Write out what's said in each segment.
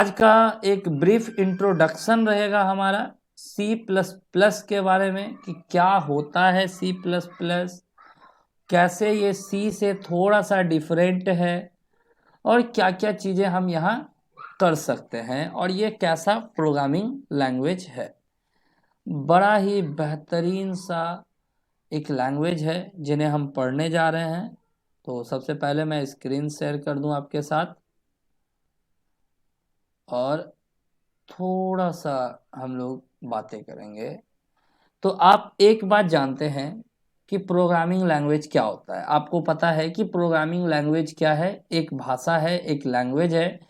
आज का एक ब्रीफ इंट्रोडक्शन रहेगा हमारा सी प्लस प्लस के बारे में कि क्या होता है सी प्लस प्लस, कैसे ये सी से थोड़ा सा डिफरेंट है और क्या क्या चीज़ें हम यहाँ कर सकते हैं और ये कैसा प्रोग्रामिंग लैंग्वेज है। बड़ा ही बेहतरीन सा एक लैंग्वेज है जिन्हें हम पढ़ने जा रहे हैं। तो सबसे पहले मैं स्क्रीन शेयर कर दूं आपके साथ और थोड़ा सा हम लोग बातें करेंगे। तो आप एक बात जानते हैं कि प्रोग्रामिंग लैंग्वेज क्या होता है। आपको पता है कि प्रोग्रामिंग लैंग्वेज क्या है? एक भाषा है, एक लैंग्वेज है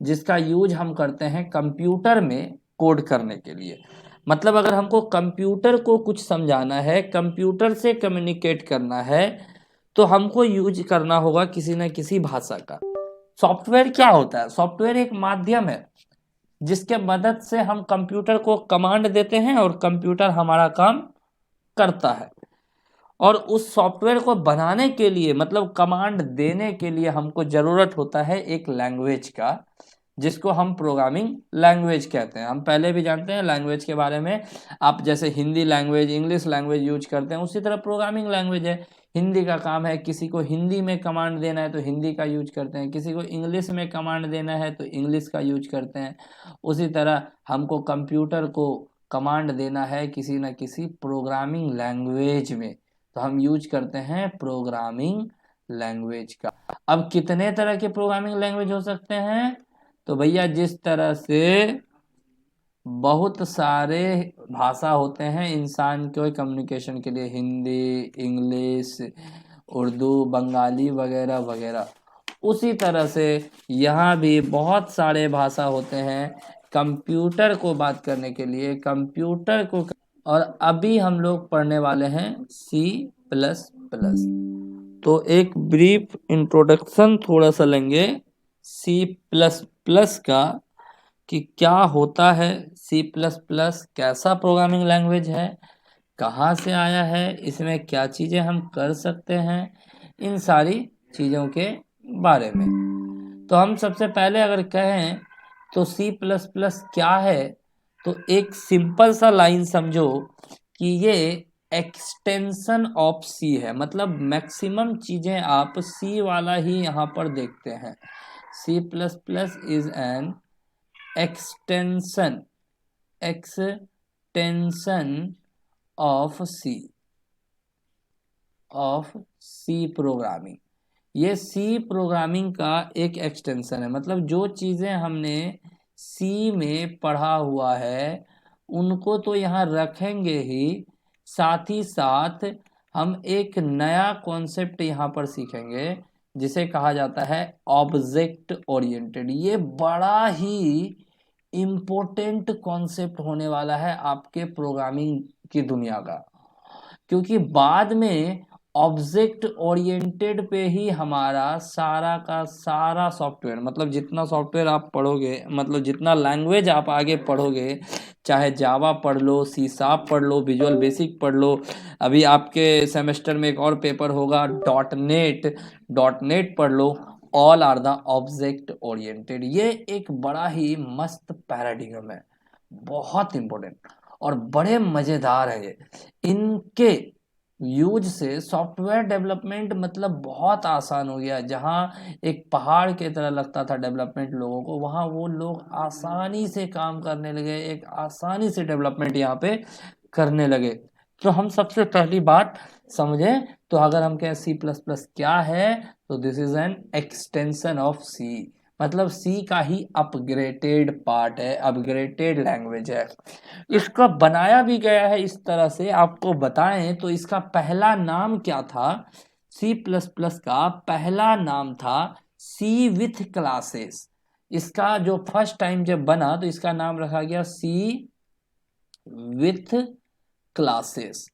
जिसका यूज हम करते हैं कंप्यूटर में कोड करने के लिए। मतलब अगर हमको कंप्यूटर को कुछ समझाना है, कंप्यूटर से कम्युनिकेट करना है, तो हमको यूज करना होगा किसी न किसी भाषा का। सॉफ्टवेयर क्या होता है? सॉफ्टवेयर एक माध्यम है जिसके मदद से हम कंप्यूटर को कमांड देते हैं और कंप्यूटर हमारा काम करता है। और उस सॉफ्टवेयर को बनाने के लिए, मतलब कमांड देने के लिए, हमको जरूरत होता है एक लैंग्वेज का, जिसको हम प्रोग्रामिंग लैंग्वेज कहते हैं। हम पहले भी जानते हैं लैंग्वेज के बारे में। आप जैसे Hindi language, English language use करते हैं, उसी तरह प्रोग्रामिंग लैंग्वेज है। हिंदी का काम है, किसी को हिंदी में कमांड देना है तो हिंदी का यूज करते हैं, किसी को इंग्लिश में कमांड देना है तो इंग्लिश का यूज करते हैं। उसी तरह हमको कंप्यूटर को कमांड देना है किसी न किसी प्रोग्रामिंग लैंग्वेज में, तो हम यूज करते हैं प्रोग्रामिंग लैंग्वेज का। अब कितने तरह के प्रोग्रामिंग लैंग्वेज हो सकते हैं? तो भैया जिस तरह से बहुत सारे भाषा होते हैं इंसान के कम्युनिकेशन के लिए, हिंदी, इंग्लिश, उर्दू, बंगाली वगैरह वगैरह, उसी तरह से यहाँ भी बहुत सारे भाषा होते हैं कंप्यूटर को बात करने के लिए, कंप्यूटर को। और अभी हम लोग पढ़ने वाले हैं सी प्लस प्लस। तो एक ब्रीफ इंट्रोडक्शन थोड़ा सा लेंगे सी प्लस प्लस का कि क्या होता है सी प्लस प्लस, कैसा प्रोग्रामिंग लैंग्वेज है, कहाँ से आया है, इसमें क्या चीज़ें हम कर सकते हैं, इन सारी चीज़ों के बारे में। तो हम सबसे पहले अगर कहें तो सी प्लस प्लस क्या है, तो एक सिंपल सा लाइन समझो कि ये एक्सटेंशन ऑफ सी है। मतलब मैक्सिमम चीज़ें आप सी वाला ही यहाँ पर देखते हैं। C plus plus is an extension of C programming. ये सी प्रोग्रामिंग का एक एक्सटेंशन है। मतलब जो चीज़ें हमने सी में पढ़ा हुआ है उनको तो यहाँ रखेंगे ही, साथ ही साथ हम एक नया कॉन्सेप्ट यहाँ पर सीखेंगे जिसे कहा जाता है ऑब्जेक्ट ओरिएंटेड। ये बड़ा ही इम्पोर्टेंट कॉन्सेप्ट होने वाला है आपके प्रोग्रामिंग की दुनिया का, क्योंकि बाद में ऑब्जेक्ट ओरिएंटेड पे ही हमारा सारा का सारा सॉफ्टवेयर, मतलब जितना सॉफ्टवेयर आप पढ़ोगे, मतलब जितना लैंग्वेज आप आगे पढ़ोगे, चाहे जावा पढ़ लो, सी शार्प पढ़ लो, विजुअल बेसिक पढ़ लो, अभी आपके सेमेस्टर में एक और पेपर होगा डॉट नेट पढ़ लो, all are the object oriented. ये एक बड़ा ही मस्त पैराडिग्म है, बहुत इंपॉर्टेंट और बड़े मजेदार है ये। इनके यूज से सॉफ्टवेयर डेवलपमेंट मतलब बहुत आसान हो गया। जहाँ एक पहाड़ की तरह लगता था डेवलपमेंट लोगों को, वहाँ वो लोग आसानी से काम करने लगे, एक आसानी से डेवलपमेंट यहाँ पे करने लगे। तो हम सबसे पहली बात समझे, तो अगर हम कहें सी प्लस प्लस क्या है, तो this is an extension of C. मतलब सी का ही अपग्रेडेड पार्ट है, अपग्रेडेड लैंग्वेज है। इसका बनाया भी गया है इस तरह से। आपको बताएं तो इसका पहला नाम क्या था? सी प्लस प्लस का पहला नाम था सी विथ क्लासेस। इसका जो फर्स्ट टाइम जब बना तो इसका नाम रखा गया सी विथ क्लासेस।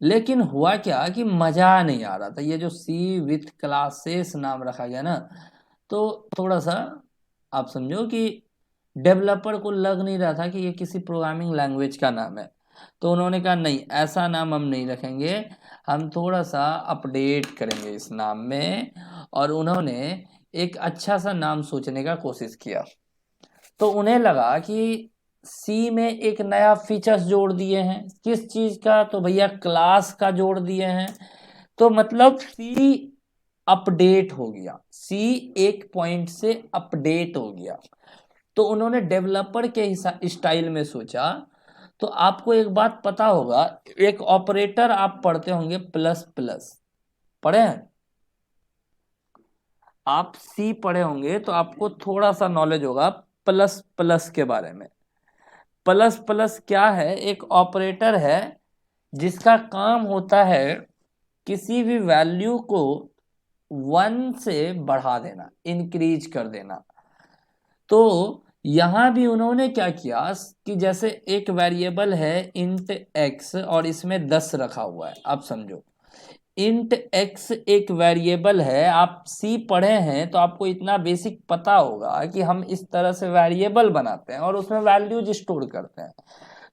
लेकिन हुआ क्या कि मजा नहीं आ रहा था। ये जो सी विथ क्लासेस नाम रखा गया ना, तो थोड़ा सा आप समझो कि डेवलपर को लग नहीं रहा था कि ये किसी प्रोग्रामिंग लैंग्वेज का नाम है। तो उन्होंने कहा नहीं, ऐसा नाम हम नहीं रखेंगे, हम थोड़ा सा अपडेट करेंगे इस नाम में। और उन्होंने एक अच्छा सा नाम सोचने का कोशिश किया। तो उन्हें लगा कि सी में एक नया फीचर्स जोड़ दिए हैं, किस चीज का, तो भैया क्लास का जोड़ दिए हैं। तो मतलब सी अपडेट हो गया, सी एक पॉइंट से अपडेट हो गया। तो उन्होंने डेवलपर के स्टाइल में सोचा। तो आपको एक बात पता होगा, एक ऑपरेटर आप पढ़ते होंगे प्लस प्लस, पढ़े हैं आप, सी पढ़े होंगे तो आपको थोड़ा सा नॉलेज होगा प्लस प्लस के बारे में। प्लस प्लस क्या है, एक ऑपरेटर है जिसका काम होता है किसी भी वैल्यू को 1 से बढ़ा देना, इंक्रीज कर देना। तो यहां भी उन्होंने क्या किया कि जैसे एक वेरिएबल है इंट एक्स और इसमें 10 रखा हुआ है, आप समझो इंट एक्स एक वेरिएबल है। आप सी पढ़े हैं तो आपको इतना बेसिक पता होगा कि हम इस तरह से वेरिएबल बनाते हैं और उसमें वैल्यूज स्टोर करते हैं।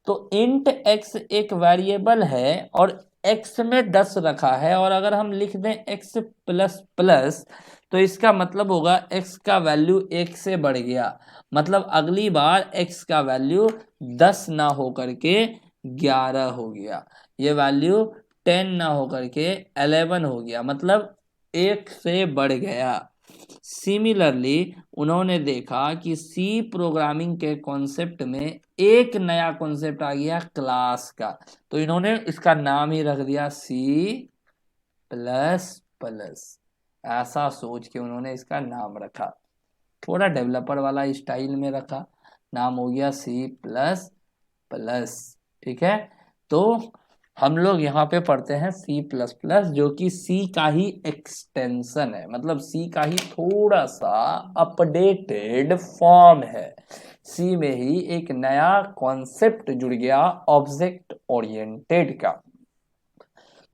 तो इंट एक्स एक वेरिएबल है और एक्स में 10 रखा है, और अगर हम लिख दें एक्स प्लस प्लस तो इसका मतलब होगा एक्स का वैल्यू 1 से बढ़ गया। मतलब अगली बार एक्स का वैल्यू 10 ना होकर के 11 हो गया, ये वैल्यू 10 ना होकर के 11 हो गया, मतलब 1 से बढ़ गया। सिमिलरली उन्होंने देखा कि सी प्रोग्रामिंग के कॉन्सेप्ट में एक नया कॉन्सेप्ट आ गया क्लास का, तो इन्होंने इसका नाम ही रख दिया सी प्लस प्लस। ऐसा सोच के उन्होंने इसका नाम रखा, थोड़ा डेवलपर वाला स्टाइल में रखा, नाम हो गया सी प्लस प्लस। ठीक है, तो हम लोग यहाँ पे पढ़ते हैं सी प्लस प्लस, जो कि सी का ही एक्सटेंशन है, मतलब सी का ही थोड़ा सा अपडेटेड फॉर्म है। सी में ही एक नया कॉन्सेप्ट जुड़ गया ऑब्जेक्ट ओरिएंटेड का।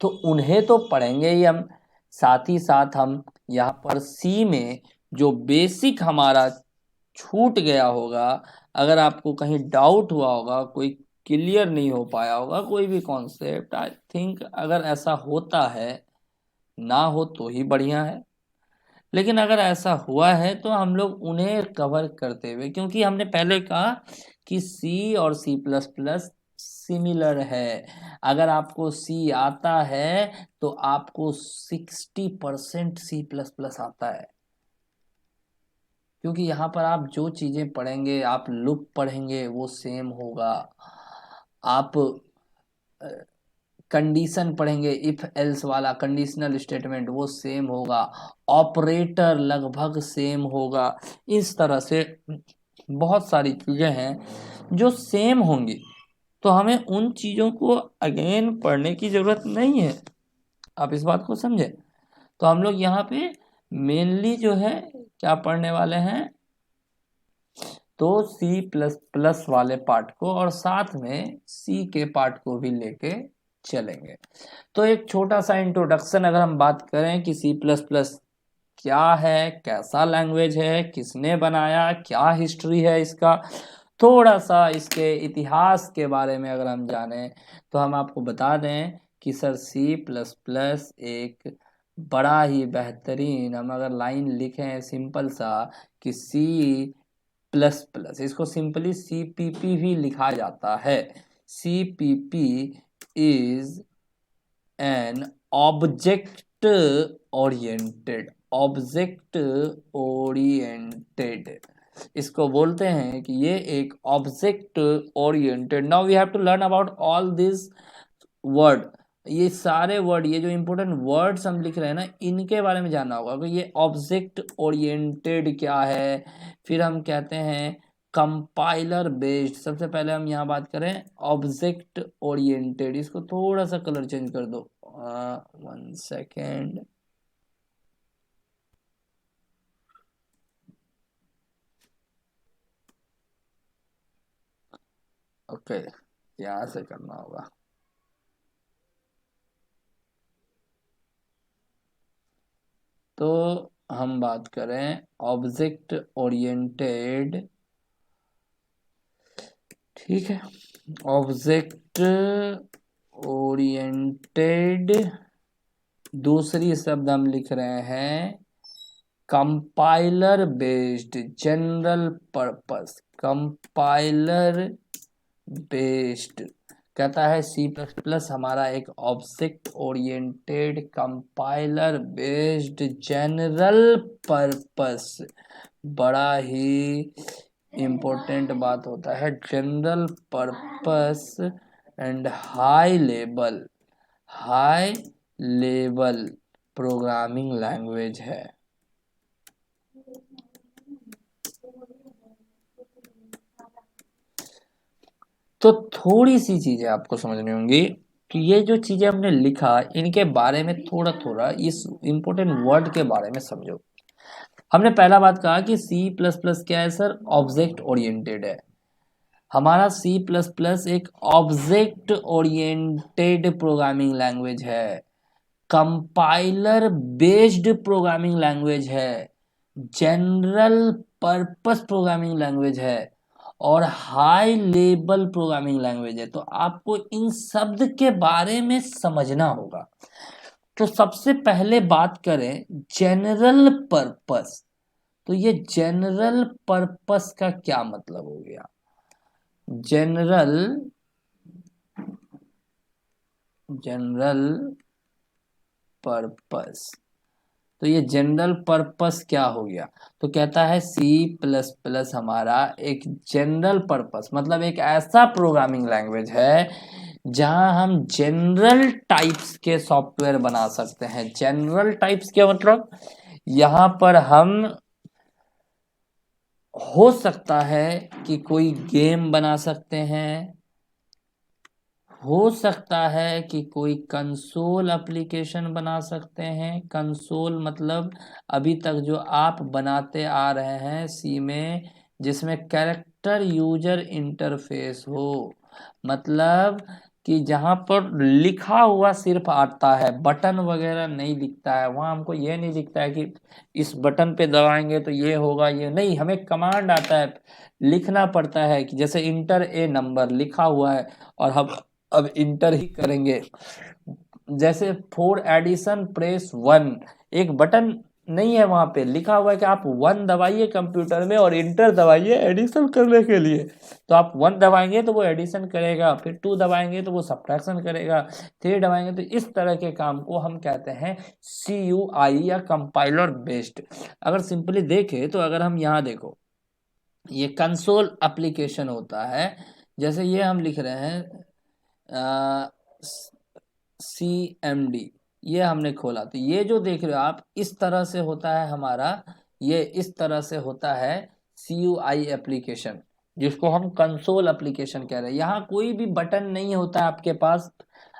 तो उन्हें तो पढ़ेंगे ही हम, साथ ही साथ हम यहाँ पर सी में जो बेसिक हमारा छूट गया होगा, अगर आपको कहीं डाउट हुआ होगा, कोई क्लियर नहीं हो पाया होगा कोई भी कॉन्सेप्ट, आई थिंक अगर ऐसा होता है, ना हो तो ही बढ़िया है, लेकिन अगर ऐसा हुआ है तो हम लोग उन्हें कवर करते हुए, क्योंकि हमने पहले कहा कि सी और सी प्लस प्लस सिमिलर है। अगर आपको सी आता है तो आपको 60% सी प्लस प्लस आता है, क्योंकि यहाँ पर आप जो चीजें पढ़ेंगे, आप लूप पढ़ेंगे वो सेम होगा, आप कंडीशन पढ़ेंगे, इफ एल्स वाला कंडीशनल स्टेटमेंट वो सेम होगा, ऑपरेटर लगभग सेम होगा। इस तरह से बहुत सारी चीजें हैं जो सेम होंगी, तो हमें उन चीजों को अगेन पढ़ने की जरूरत नहीं है। आप इस बात को समझे। तो हम लोग यहाँ पे मेनली जो है क्या पढ़ने वाले हैं, तो सी प्लस प्लस वाले पार्ट को और साथ में सी के पार्ट को भी लेके चलेंगे। तो एक छोटा सा इंट्रोडक्शन अगर हम बात करें कि सी प्लस प्लस क्या है, कैसा लैंग्वेज है, किसने बनाया, क्या हिस्ट्री है इसका, थोड़ा सा इसके इतिहास के बारे में अगर हम जाने, तो हम आपको बता दें कि सर सी प्लस प्लस एक बड़ा ही बेहतरीन, हम अगर लाइन लिखें सिंपल सा कि सी प्लस प्लस, इसको सिंपली CPP भी लिखा जाता है। CPP is an object oriented, इसको बोलते हैं कि ये एक object oriented. Now we have to learn about all this word, ये सारे वर्ड, ये जो इंपॉर्टेंट वर्ड्स हम लिख रहे हैं ना, इनके बारे में जानना होगा कि ये ऑब्जेक्ट ओरिएंटेड क्या है। फिर हम कहते हैं कंपाइलर बेस्ड, सबसे पहले हम यहाँ बात करें ऑब्जेक्ट ओरिएंटेड, इसको थोड़ा सा कलर चेंज कर दो, 1 सेकेंड। ओके, यहाँ से करना होगा। तो हम बात करें ऑब्जेक्ट ओरिएंटेड, ठीक है, ऑब्जेक्ट ओरिएंटेड, दूसरी शब्द हम लिख रहे हैं compiler based general purpose, compiler based कहता है सी प्लस प्लस हमारा एक object oriented compiler based general purpose, बड़ा ही इम्पोर्टेंट बात होता है, general purpose and high level programming language है। तो थोड़ी सी चीजें आपको समझनी होंगी कि ये जो चीजें हमने लिखा इनके बारे में थोड़ा थोड़ा इस इंपॉर्टेंट वर्ड के बारे में समझो। हमने पहला बात कहा कि सी प्लस प्लस क्या है सर, ऑब्जेक्ट ओरिएंटेड है। हमारा सी प्लस प्लस एक ऑब्जेक्ट ओरिएंटेड प्रोग्रामिंग लैंग्वेज है, कंपाइलर बेस्ड प्रोग्रामिंग लैंग्वेज है, जनरल पर्पस प्रोग्रामिंग लैंग्वेज है और हाई लेवल प्रोग्रामिंग लैंग्वेज है। तो आपको इन शब्द के बारे में समझना होगा। तो सबसे पहले बात करें जनरल पर्पस, तो ये जनरल पर्पस का क्या मतलब हो गया? जनरल पर्पस, तो ये जनरल पर्पस क्या हो गया? तो कहता है सी प्लस प्लस हमारा एक जनरल पर्पस मतलब एक ऐसा प्रोग्रामिंग लैंग्वेज है जहां हम जनरल टाइप्स के सॉफ्टवेयर बना सकते हैं। जनरल टाइप्स क्या मतलब? यहां पर हम हो सकता है कि कोई गेम बना सकते हैं, हो सकता है कि कोई कंसोल एप्लीकेशन बना सकते हैं। कंसोल मतलब अभी तक जो आप बनाते आ रहे हैं सी में, जिसमें कैरेक्टर यूजर इंटरफेस हो, मतलब कि जहां पर लिखा हुआ सिर्फ आता है, बटन वगैरह नहीं दिखता है। वहां हमको ये नहीं दिखता है कि इस बटन पे दबाएंगे तो ये होगा, ये नहीं, हमें कमांड आता है, लिखना पड़ता है कि जैसे इंटर ए नंबर लिखा हुआ है और हम अब इंटर ही करेंगे। जैसे फॉर एडिशन प्रेस 1, एक बटन नहीं है, वहां पे लिखा हुआ है कि आप 1 दबाइए कंप्यूटर में और इंटर दबाइए एडिशन करने के लिए। तो आप 1 दबाएंगे तो वो एडिशन करेगा, फिर 2 दबाएंगे तो वो सब्ट्रैक्शन करेगा, 3 दबाएंगे तो इस तरह के काम को हम कहते हैं CUI या कंपाइलर बेस्ड। अगर सिंपली देखें तो अगर हम यहाँ देखो, ये कंसोल एप्लीकेशन होता है, जैसे ये हम लिख रहे हैं CMD, ये हमने खोला तो ये जो देख रहे हो आप इस तरह से होता है हमारा, ये इस तरह से होता है CUI एप्लीकेशन, जिसको हम कंसोल एप्लीकेशन कह रहे हैं। यहाँ कोई भी बटन नहीं होता है आपके पास,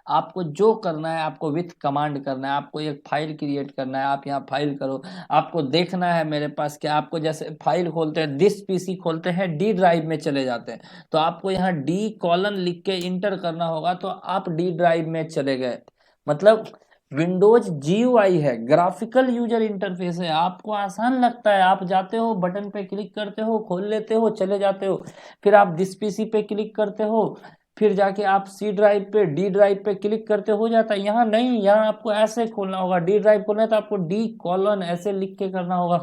आपको जो करना है आपको विथ कमांड करना है। आपको एक फाइल क्रिएट करना है, आप यहाँ फाइल करो, आपको देखना है मेरे पास क्या, आपको जैसे फाइल खोलते हैं, दिस पीसी खोलते हैं, डी ड्राइव में चले जाते हैं, तो आपको यहाँ डी कॉलन लिख के इंटर करना होगा, तो आप डी ड्राइव में चले गए। मतलब विंडोज GUI है, ग्राफिकल यूजर इंटरफेस है, आपको आसान लगता है, आप जाते हो बटन पे क्लिक करते हो, खोल लेते हो, चले जाते हो, फिर आप दिस पीसी पे क्लिक करते हो, फिर जाके आप C ड्राइव पे, D ड्राइव पे क्लिक करते हो जाता है। यहाँ नहीं, यहाँ आपको ऐसे खोलना होगा, D ड्राइव खोलना है तो आपको D कॉलन ऐसे लिख के करना होगा।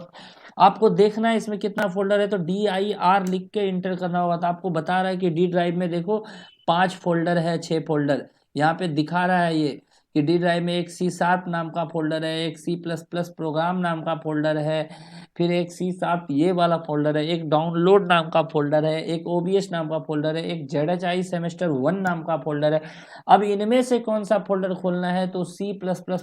आपको देखना है इसमें कितना फोल्डर है तो DIR लिख के इंटर करना होगा। तो आपको बता रहा है कि D ड्राइव में देखो 5 फोल्डर है, 6 फोल्डर यहाँ पे दिखा रहा है ये कि डी ड्राइव में एक C7 नाम का फोल्डर है, एक C++ प्रोग्राम नाम का फोल्डर है, फिर एक C7 ये वाला फोल्डर है, एक डाउनलोड नाम का फोल्डर है, एक OBS नाम का फोल्डर है, एक ZHI सेमेस्टर 1 नाम का फोल्डर है। अब इनमें से कौन सा फोल्डर खोलना है? तो C++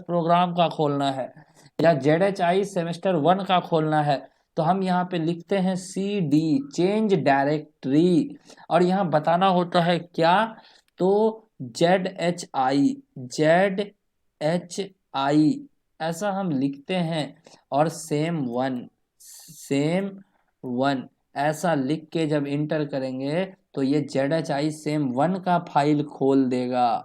प्रोग्राम का खोलना है या ZHI सेमेस्टर 1 का खोलना है। तो हम यहाँ पे लिखते हैं CD चेंज डायरेक्टरी, और यहाँ बताना होता है क्या, तो ZHI ऐसा हम लिखते हैं, और सेम वन ऐसा लिख के जब इंटर करेंगे तो ये ZHI same1 का फाइल खोल देगा।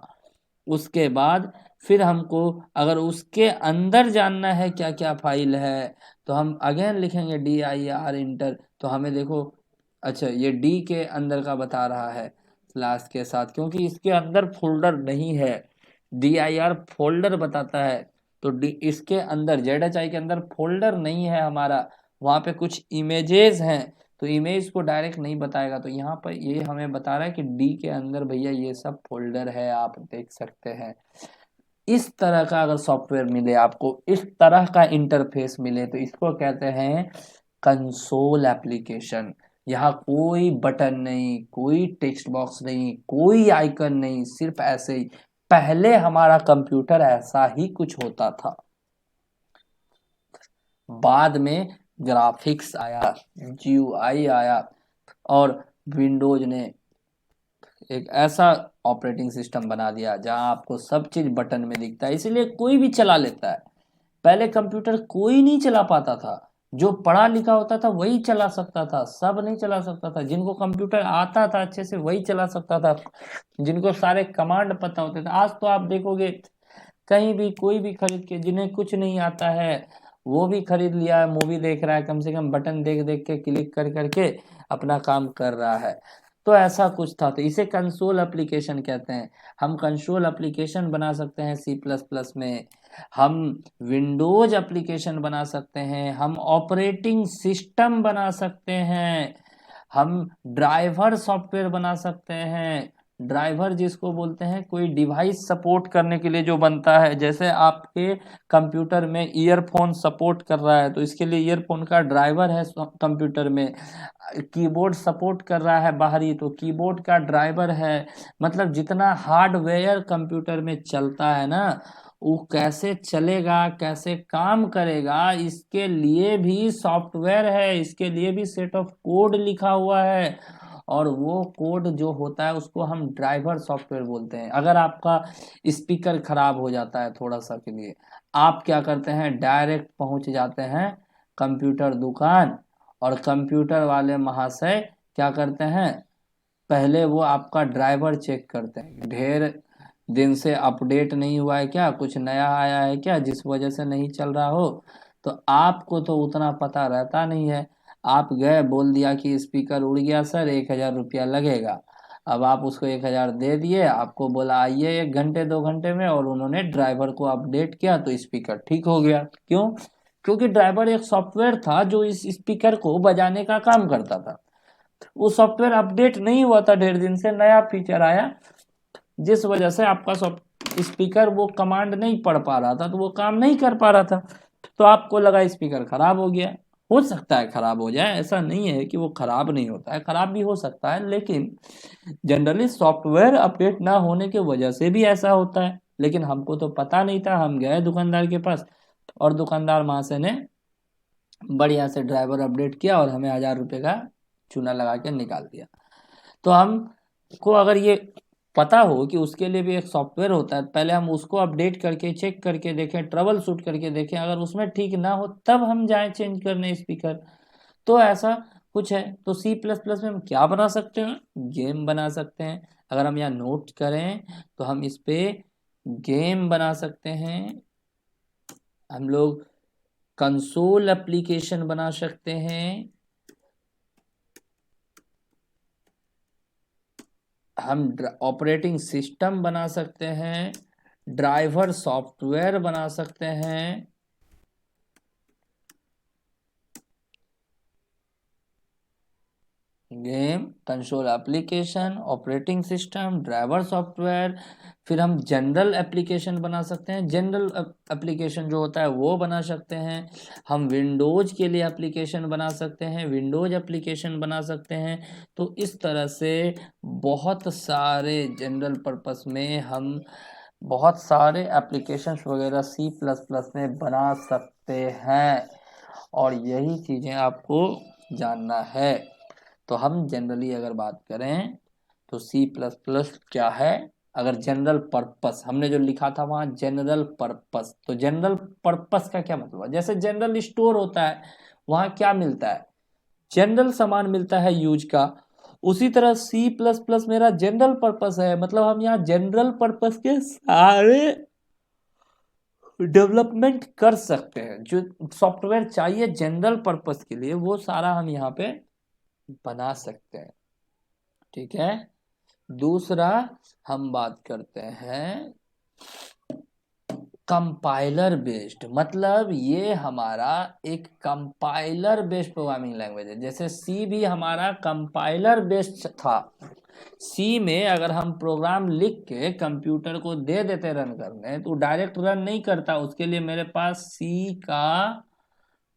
उसके बाद फिर हमको अगर उसके अंदर जानना है क्या क्या फाइल है तो हम अगेन लिखेंगे DIR इंटर, तो हमें देखो अच्छा ये D के अंदर का बता रहा है क्लास के साथ, क्योंकि इसके अंदर फोल्डर नहीं है, DIR फोल्डर बताता है। तो इसके अंदर ZHI के अंदर फोल्डर नहीं है हमारा, वहाँ पे कुछ इमेजेस हैं, तो इमेज को डायरेक्ट नहीं बताएगा। तो यहाँ पर ये हमें बता रहा है कि डी के अंदर भैया ये सब फोल्डर है, आप देख सकते हैं। इस तरह का अगर सॉफ्टवेयर मिले आपको, इस तरह का इंटरफेस मिले, तो इसको कहते हैं कंसोल एप्लीकेशन। यहाँ कोई बटन नहीं, कोई टेक्स्ट बॉक्स नहीं, कोई आइकन नहीं, सिर्फ ऐसे ही। पहले हमारा कंप्यूटर ऐसा ही कुछ होता था, बाद में ग्राफिक्स आया, GUI आया, और विंडोज ने एक ऐसा ऑपरेटिंग सिस्टम बना दिया जहां आपको सब चीज बटन में दिखता है, इसीलिए कोई भी चला लेता है। पहले कंप्यूटर कोई नहीं चला पाता था, जो पढ़ा लिखा होता था वही चला सकता था, सब नहीं चला सकता था। जिनको कंप्यूटर आता था अच्छे से वही चला सकता था, जिनको सारे कमांड पता होते थे। आज तो आप देखोगे कहीं भी कोई भी खरीद के, जिन्हें कुछ नहीं आता है वो भी खरीद लिया है, मूवी देख रहा है, कम से कम बटन देख देख के, क्लिक कर करके अपना काम कर रहा है। तो ऐसा कुछ था, तो इसे कंसोल एप्लीकेशन कहते हैं। हम कंसोल एप्लीकेशन बना सकते हैं C++ में, हम विंडोज एप्लीकेशन बना सकते हैं, हम ऑपरेटिंग सिस्टम बना सकते हैं, हम ड्राइवर सॉफ्टवेयर बना सकते हैं। ड्राइवर जिसको बोलते हैं कोई डिवाइस सपोर्ट करने के लिए जो बनता है, जैसे आपके कंप्यूटर में ईयरफोन सपोर्ट कर रहा है तो इसके लिए ईयरफोन का ड्राइवर है कंप्यूटर में। कीबोर्ड सपोर्ट कर रहा है बाहरी, तो कीबोर्ड का ड्राइवर है। मतलब जितना हार्डवेयर कंप्यूटर में चलता है ना, वो कैसे चलेगा, कैसे काम करेगा, इसके लिए भी सॉफ्टवेयर है, इसके लिए भी सेट ऑफ कोड लिखा हुआ है। और वो कोड जो होता है उसको हम ड्राइवर सॉफ्टवेयर बोलते हैं। अगर आपका स्पीकर खराब हो जाता है थोड़ा सा के लिए, आप क्या करते हैं, डायरेक्ट पहुंच जाते हैं कंप्यूटर दुकान, और कंप्यूटर वाले महाशय क्या करते हैं, पहले वो आपका ड्राइवर चेक करते हैं, ढेर दिन से अपडेट नहीं हुआ है क्या, कुछ नया आया है क्या जिस वजह से नहीं चल रहा हो। तो आपको तो उतना पता रहता नहीं है, आप गए बोल दिया कि स्पीकर उड़ गया सर, 1,000 रुपया लगेगा। अब आप उसको 1,000 दे दिए, आपको बोला आइए 1 घंटे 2 घंटे में, और उन्होंने ड्राइवर को अपडेट किया तो स्पीकर ठीक हो गया। क्यों? क्योंकि ड्राइवर एक सॉफ्टवेयर था जो इस स्पीकर को बजाने का काम करता था। वो सॉफ्टवेयर अपडेट नहीं हुआ था, ढेर दिन से नया फीचर आया, जिस वजह से आपका स्पीकर वो कमांड नहीं पढ़ पा रहा था, तो वो काम नहीं कर पा रहा था। तो आपको लगा स्पीकर खराब हो गया। हो सकता है खराब हो जाए, ऐसा नहीं है कि वो खराब नहीं होता है, खराब भी हो सकता है, लेकिन जनरली सॉफ्टवेयर अपडेट ना होने की वजह से भी ऐसा होता है। लेकिन हमको तो पता नहीं था, हम गए दुकानदार के पास, और दुकानदार महाशय ने बढ़िया से ड्राइवर अपडेट किया और हमें 1,000 रुपये का चूना लगा के निकाल दिया। तो हमको अगर ये पता हो कि उसके लिए भी एक सॉफ्टवेयर होता है, पहले हम उसको अपडेट करके चेक करके देखें, ट्रबल शूट करके देखें, अगर उसमें ठीक ना हो तब हम जाएं चेंज करने स्पीकर। तो ऐसा कुछ है। तो C++ में हम क्या बना सकते हैं, गेम बना सकते हैं। अगर हम यहाँ नोट करें तो हम इस पे गेम बना सकते हैं, हम लोग कंसोल एप्लीकेशन बना सकते हैं, हम ऑपरेटिंग सिस्टम बना सकते हैं, ड्राइवर सॉफ्टवेयर बना सकते हैं, game, console application, operating system, driver software. फिर हम जनरल एप्लीकेशन बना सकते हैं, जनरल एप्लीकेशन जो होता है वो बना सकते हैं। हम विंडोज के लिए एप्लीकेशन बना सकते हैं, विंडोज एप्लीकेशन बना सकते हैं। तो इस तरह से बहुत सारे जनरल पर्पस में हम बहुत सारे एप्लीकेशंस वगैरह C++ में बना सकते हैं, और यही चीज़ें आपको जानना है। तो हम जनरली अगर बात करें तो C++ क्या है, अगर जनरल पर्पस हमने जो लिखा था वहां जनरल पर्पस, तो जनरल पर्पस का क्या मतलब है, जैसे जनरल स्टोर होता है वहां क्या मिलता है, जनरल सामान मिलता है यूज का, उसी तरह C++ मेरा जनरल पर्पस है। मतलब हम यहाँ जनरल पर्पस के सारे डेवलपमेंट कर सकते हैं, जो सॉफ्टवेयर चाहिए जनरल पर्पस के लिए वो सारा हम यहाँ पे बना सकते हैं। ठीक है। दूसरा हम बात करते हैं कंपाइलर बेस्ड मतलब ये हमारा एक कंपाइलर बेस्ड प्रोग्रामिंग लैंग्वेज है। जैसे सी भी हमारा कंपाइलर बेस्ड था। सी में अगर हम प्रोग्राम लिख के कंप्यूटर को दे देते रन करने तो डायरेक्ट रन नहीं करता, उसके लिए मेरे पास सी का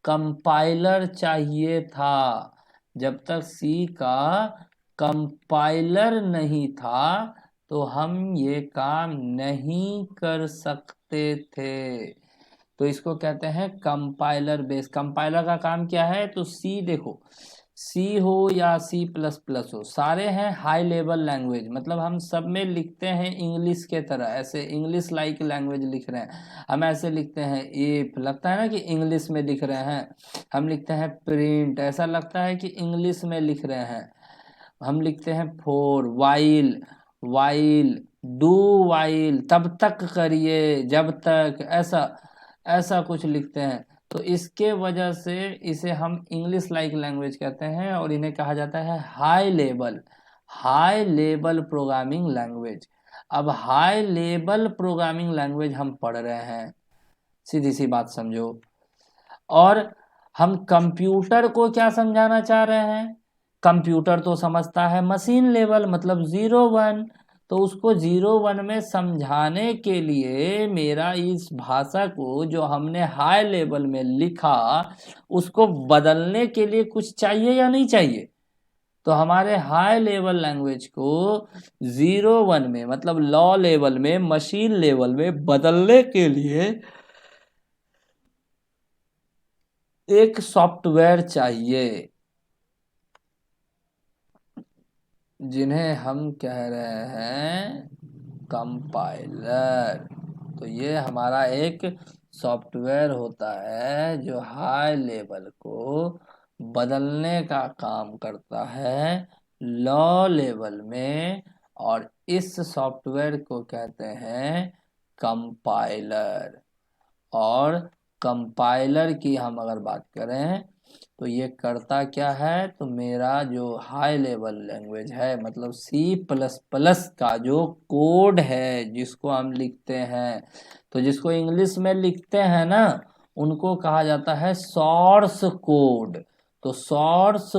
कंपाइलर चाहिए था। जब तक सी का कंपाइलर नहीं था तो हम ये काम नहीं कर सकते थे। तो इसको कहते हैं कंपाइलर बेस। कंपाइलर का काम क्या है? तो सी देखो, सी हो या सी प्लस प्लस हो, सारे हैं हाई लेवल लैंग्वेज। मतलब हम सब में लिखते हैं इंग्लिश के तरह, ऐसे इंग्लिश लाइक लैंग्वेज लिख रहे हैं हम। ऐसे लिखते हैं इफ, लगता है ना कि इंग्लिश में लिख रहे हैं। हम लिखते हैं प्रिंट, ऐसा लगता है कि इंग्लिश में लिख रहे हैं। हम लिखते हैं for, while, while, do while, तब तक करिए जब तक, ऐसा ऐसा कुछ लिखते हैं। तो इसके वजह से इसे हम इंग्लिश लाइक लैंग्वेज कहते हैं और इन्हें कहा जाता है हाई लेवल प्रोग्रामिंग लैंग्वेज। अब हाई लेवल प्रोग्रामिंग लैंग्वेज हम पढ़ रहे हैं, सीधी सी बात समझो। और हम कंप्यूटर को क्या समझाना चाह रहे हैं? कंप्यूटर तो समझता है मशीन लेवल, मतलब 0 1। तो उसको 0 1 में समझाने के लिए मेरा इस भाषा को जो हमने हाई लेवल में लिखा उसको बदलने के लिए कुछ चाहिए या नहीं चाहिए? तो हमारे हाई लेवल लैंग्वेज को 0 1 में, मतलब लॉ लेवल में, मशीन लेवल में बदलने के लिए एक सॉफ्टवेयर चाहिए जिन्हें हम कह रहे हैं कंपाइलर। तो ये हमारा एक सॉफ्टवेयर होता है जो हाई लेवल को बदलने का काम करता है लॉ लेवल में, और इस सॉफ्टवेयर को कहते हैं कंपाइलर। और कंपाइलर की हम अगर बात करें तो ये करता क्या है? तो मेरा जो हाई लेवल लैंग्वेज है, मतलब सी प्लस प्लस का जो कोड है जिसको हम लिखते हैं, तो जिसको इंग्लिश में लिखते हैं ना, उनको कहा जाता है सोर्स कोड। तो सोर्स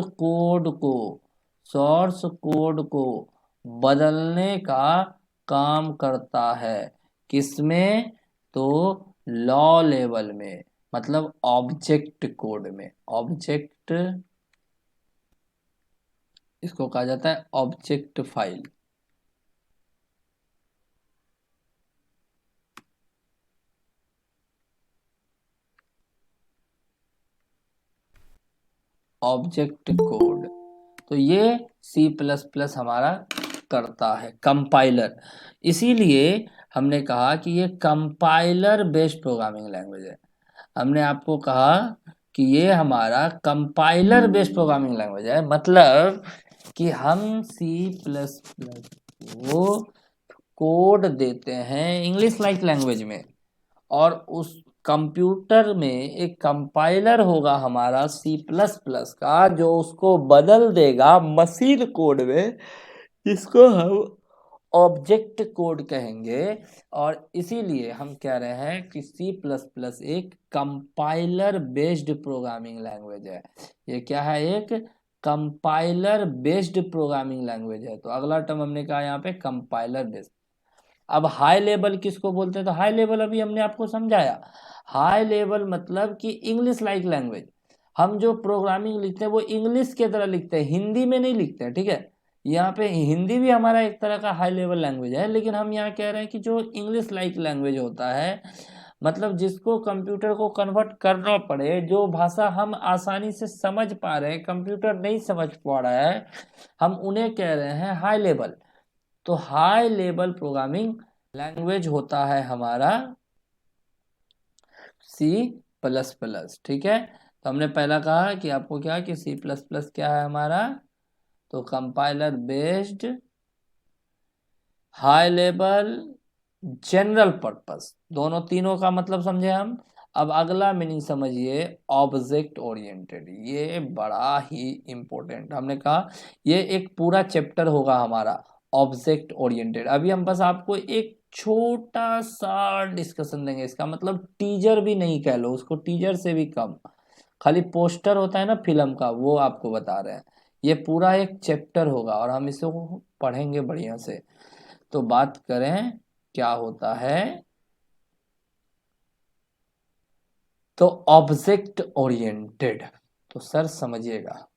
कोड को बदलने का काम करता है किसमें? तो लॉ लेवल में, मतलब ऑब्जेक्ट कोड में। ऑब्जेक्ट, इसको कहा जाता है ऑब्जेक्ट फाइल। ऑब्जेक्ट कोड, तो ये सी प्लस प्लस हमारा करता है कंपाइलर। इसीलिए हमने कहा कि ये कंपाइलर बेस्ड प्रोग्रामिंग लैंग्वेज है। हमने आपको कहा कि ये हमारा कंपाइलर बेस्ड प्रोग्रामिंग लैंग्वेज है, मतलब कि हम सी प्लस प्लस को कोड देते हैं इंग्लिश लाइक लैंग्वेज में, और उस कंप्यूटर में एक कंपाइलर होगा हमारा सी प्लस प्लस का जो उसको बदल देगा मशीन कोड में, जिसको हम ऑब्जेक्ट कोड कहेंगे। और इसीलिए हम कह रहे हैं कि सी प्लस प्लस एक कंपाइलर बेस्ड प्रोग्रामिंग लैंग्वेज है। ये क्या है? एक कंपाइलर बेस्ड प्रोग्रामिंग लैंग्वेज है। तो अगला टर्म हमने कहा यहाँ पे कंपाइलर बेस्ड। अब हाई लेवल किसको बोलते हैं? तो हाई लेवल अभी हमने आपको समझाया। हाई लेवल मतलब कि इंग्लिश लाइक लैंग्वेज। हम जो प्रोग्रामिंग लिखते हैं वो इंग्लिश के तरह लिखते हैं, हिंदी में नहीं लिखते हैं, ठीक है। यहाँ पे हिंदी भी हमारा एक तरह का हाई लेवल लैंग्वेज है, लेकिन हम यहाँ कह रहे हैं कि जो इंग्लिश लाइक लैंग्वेज होता है, मतलब जिसको कंप्यूटर को कन्वर्ट करना पड़े, जो भाषा हम आसानी से समझ पा रहे हैं, कंप्यूटर नहीं समझ पा रहा है, हम उन्हें कह रहे हैं हाई लेवल। तो हाई लेवल प्रोग्रामिंग लैंग्वेज होता है हमारा सी प्लस प्लस, ठीक है। तो हमने पहला कहा कि आपको क्या, कि सी प्लस प्लस क्या है हमारा? तो compiler based high level general purpose, दोनों तीनों का मतलब समझे हम। अब अगला मीनिंग समझिए, ऑब्जेक्ट ओरिएंटेड। ये बड़ा ही इंपॉर्टेंट, हमने कहा ये एक पूरा चैप्टर होगा हमारा ऑब्जेक्ट ओरिएंटेड। अभी हम बस आपको एक छोटा सा डिस्कशन देंगे इसका, मतलब टीजर भी नहीं कह लो उसको, टीजर से भी कम, खाली पोस्टर होता है ना फिल्म का, वो आपको बता रहे हैं। ये पूरा एक चैप्टर होगा और हम इसको पढ़ेंगे बढ़िया से। तो बात करें क्या होता है, तो ऑब्जेक्ट ओरिएंटेड, तो सर समझिएगा,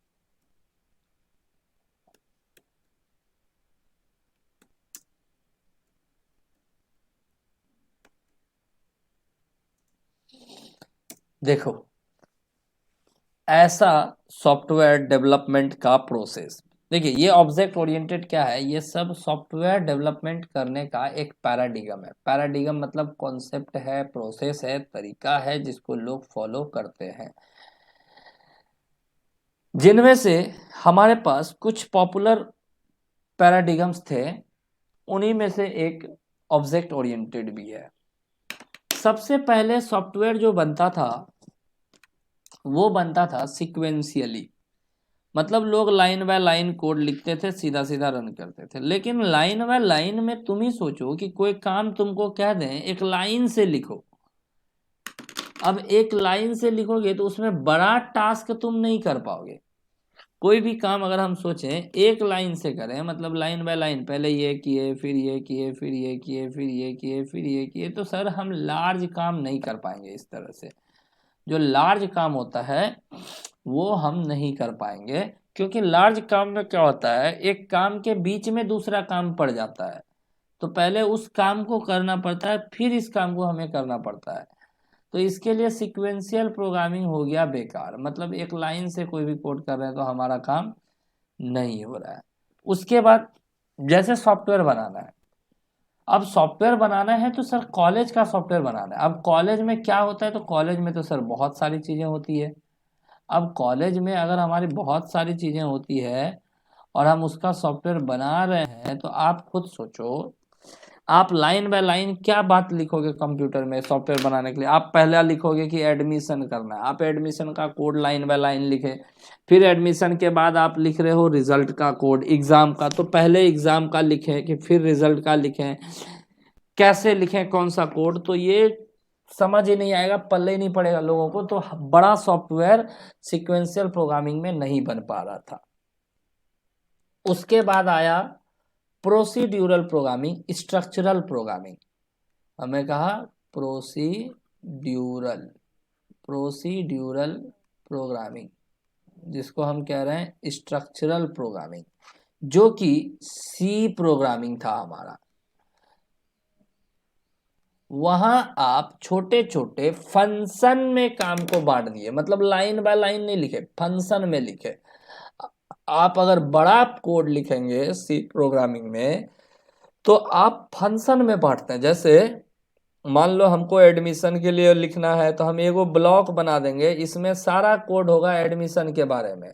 देखो ऐसा सॉफ्टवेयर डेवलपमेंट का प्रोसेस, देखिए ये ऑब्जेक्ट ओरिएंटेड क्या है, ये सब सॉफ्टवेयर डेवलपमेंट करने का एक पैराडिगम है। पैराडिगम मतलब कॉन्सेप्ट है, प्रोसेस है, तरीका है जिसको लोग फॉलो करते हैं, जिनमें से हमारे पास कुछ पॉपुलर पैराडिगम्स थे, उन्हीं में से एक ऑब्जेक्ट ओरिएंटेड भी है। सबसे पहले सॉफ्टवेयर जो बनता था वो बनता था सीक्वेंशियली, मतलब लोग लाइन बाय लाइन कोड लिखते थे, सीधा सीधा रन करते थे। लेकिन लाइन बाय लाइन में तुम ही सोचो कि कोई काम तुमको कह दें एक लाइन से लिखो, अब एक लाइन से लिखोगे तो उसमें बड़ा टास्क तुम नहीं कर पाओगे। कोई भी काम अगर हम सोचें एक लाइन से करें, मतलब लाइन बाय लाइन, पहले ये किए फिर ये किए फिर ये किए फिर ये किए फिर ये किए, तो सर हम लार्ज काम नहीं कर पाएंगे। इस तरह से जो लार्ज काम होता है वो हम नहीं कर पाएंगे, क्योंकि लार्ज काम में क्या होता है, एक काम के बीच में दूसरा काम पड़ जाता है, तो पहले उस काम को करना पड़ता है फिर इस काम को हमें करना पड़ता है। तो इसके लिए सीक्वेंशियल प्रोग्रामिंग हो गया बेकार, मतलब एक लाइन से कोई भी कोड कर रहे हैं तो हमारा काम नहीं हो रहा है। उसके बाद जैसे सॉफ्टवेयर बनाना है, अब सॉफ्टवेयर बनाना है तो सर कॉलेज का सॉफ्टवेयर बनाना है। अब कॉलेज में क्या होता है, तो कॉलेज में तो सर बहुत सारी चीज़ें होती है। अब कॉलेज में अगर हमारी बहुत सारी चीज़ें होती है और हम उसका सॉफ्टवेयर बना रहे हैं, तो आप खुद सोचो, आप लाइन बाय लाइन क्या बात लिखोगे कंप्यूटर में सॉफ्टवेयर बनाने के लिए। आप पहला लिखोगे कि एडमिशन करना है, आप एडमिशन का कोड लाइन बाय लाइन लिखे, फिर एडमिशन के बाद आप लिख रहे हो रिजल्ट का कोड एग्जाम का, तो पहले एग्जाम का लिखें कि फिर रिजल्ट का लिखें, कैसे लिखें कौन सा कोड, तो ये समझ ही नहीं आएगा, पल्ले ही नहीं पड़ेगा लोगों को। तो बड़ा सॉफ्टवेयर सिक्वेंशियल प्रोग्रामिंग में नहीं बन पा रहा था। उसके बाद आया प्रोसीड्यूरल प्रोग्रामिंग, स्ट्रक्चरल प्रोग्रामिंग, हमें कहा प्रोसीड्यूरल प्रोसीड्यूरल प्रोग्रामिंग, जिसको हम कह रहे हैं स्ट्रक्चरल प्रोग्रामिंग, जो कि सी प्रोग्रामिंग था हमारा। वहां आप छोटे छोटे फंक्शन में काम को बांट दिए, मतलब लाइन बाय लाइन नहीं लिखे, फंक्शन में लिखे। आप अगर बड़ा कोड लिखेंगे सी प्रोग्रामिंग में तो आप फंक्शन में बांटते हैं। जैसे मान लो हमको एडमिशन के लिए लिखना है, तो हम एगो ब्लॉक बना देंगे, इसमें सारा कोड होगा एडमिशन के बारे में।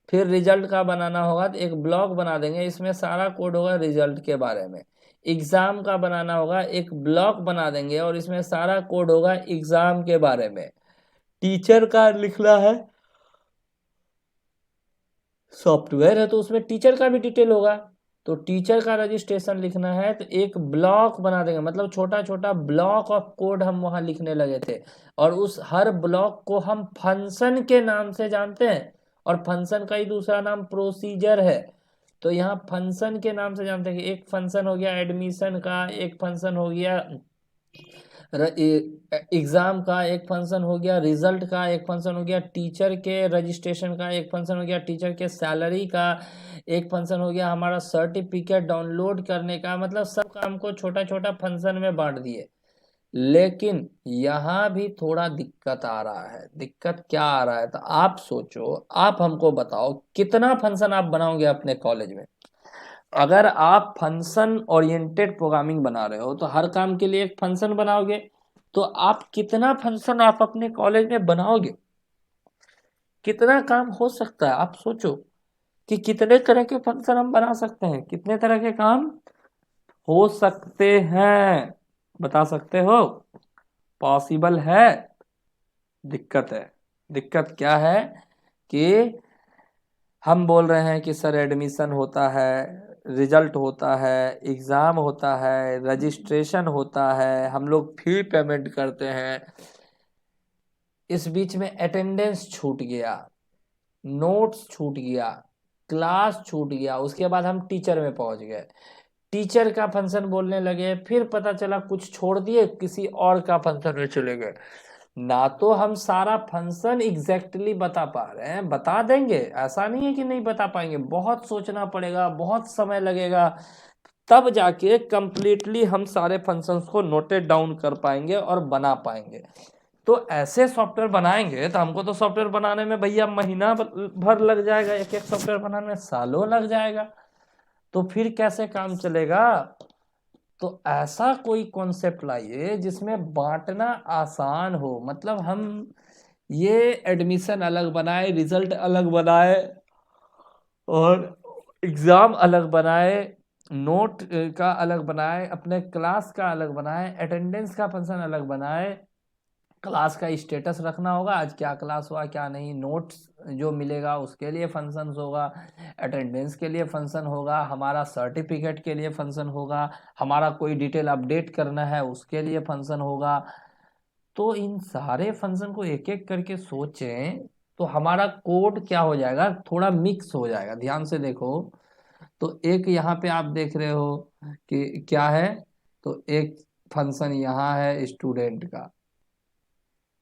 फिर रिजल्ट का बनाना होगा तो एक ब्लॉक बना देंगे, इसमें सारा कोड होगा रिजल्ट के बारे में। एग्जाम का बनाना होगा, एक ब्लॉक बना देंगे और इसमें सारा कोड होगा एग्जाम के बारे में। टीचर का लिखना है, सॉफ्टवेयर है तो उसमें टीचर का भी डिटेल होगा, तो टीचर का रजिस्ट्रेशन लिखना है तो एक ब्लॉक बना देंगे, मतलब छोटा छोटा ब्लॉक ऑफ कोड हम वहां लिखने लगे थे। और उस हर ब्लॉक को हम फंक्शन के नाम से जानते हैं, और फंक्शन का ही दूसरा नाम प्रोसीजर है। तो यहाँ फंक्शन के नाम से जानते हैं कि एक फंक्शन हो गया एडमिशन का, एक फंक्शन हो गया एग्जाम का, एक फंक्शन हो गया रिजल्ट का, एक फंक्शन हो गया टीचर के रजिस्ट्रेशन का, एक फंक्शन हो गया टीचर के सैलरी का, एक फंक्शन हो गया हमारा सर्टिफिकेट डाउनलोड करने का। मतलब सब काम को छोटा छोटा फंक्शन में बांट दिए। लेकिन यहाँ भी थोड़ा दिक्कत आ रहा है। दिक्कत क्या आ रहा है, तो आप सोचो, आप हमको बताओ कितना फंक्शन आप बनाओगे अपने कॉलेज में। अगर आप फंक्शन ओरिएंटेड प्रोग्रामिंग बना रहे हो तो हर काम के लिए एक फंक्शन बनाओगे, तो आप कितना फंक्शन आप अपने कॉलेज में बनाओगे, कितना काम हो सकता है। आप सोचो कि कितने तरह के फंक्शन हम बना सकते हैं, कितने तरह के काम हो सकते हैं, बता सकते हो, पॉसिबल है। दिक्कत है, दिक्कत क्या है कि हम बोल रहे हैं कि सर एडमिशन होता है, रिजल्ट होता है, एग्ज़ाम होता है, रजिस्ट्रेशन होता है, हम लोग फी पेमेंट करते हैं। इस बीच में अटेंडेंस छूट गया, नोट्स छूट गया, क्लास छूट गया, उसके बाद हम टीचर में पहुंच गए, टीचर का फंक्शन बोलने लगे, फिर पता चला कुछ छोड़ दिए, किसी और का फंक्शन में चले गए। ना तो हम सारा फंक्शन एग्जैक्टली बता पा रहे हैं, बता देंगे, ऐसा नहीं है कि नहीं बता पाएंगे, बहुत सोचना पड़ेगा, बहुत समय लगेगा, तब जाके कंप्लीटली हम सारे फंक्शंस को नोटेड डाउन कर पाएंगे और बना पाएंगे। तो ऐसे सॉफ्टवेयर बनाएंगे तो हमको तो सॉफ्टवेयर बनाने में भैया महीना भर लग जाएगा, एक एक सॉफ्टवेयर बनाने में सालों लग जाएगा, तो फिर कैसे काम चलेगा? तो ऐसा कोई कॉन्सेप्ट लाइए जिसमें बांटना आसान हो, मतलब हम ये एडमिशन अलग बनाए, रिजल्ट अलग बनाए, और एग्जाम अलग बनाए, नोट का अलग बनाए, अपने क्लास का अलग बनाए, अटेंडेंस का फंक्शन अलग बनाए, क्लास का स्टेटस रखना होगा, आज क्या क्लास हुआ क्या नहीं, नोट्स जो मिलेगा उसके लिए फंक्शन होगा, अटेंडेंस के लिए फंक्शन होगा, हमारा सर्टिफिकेट के लिए फंक्शन होगा, हमारा कोई डिटेल अपडेट करना है उसके लिए फंक्शन होगा। तो इन सारे फंक्शन को एक एक करके सोचें तो हमारा कोड क्या हो जाएगा, थोड़ा मिक्स हो जाएगा। ध्यान से देखो, तो एक यहाँ पे आप देख रहे हो कि क्या है, तो एक फंक्शन यहाँ है स्टूडेंट का,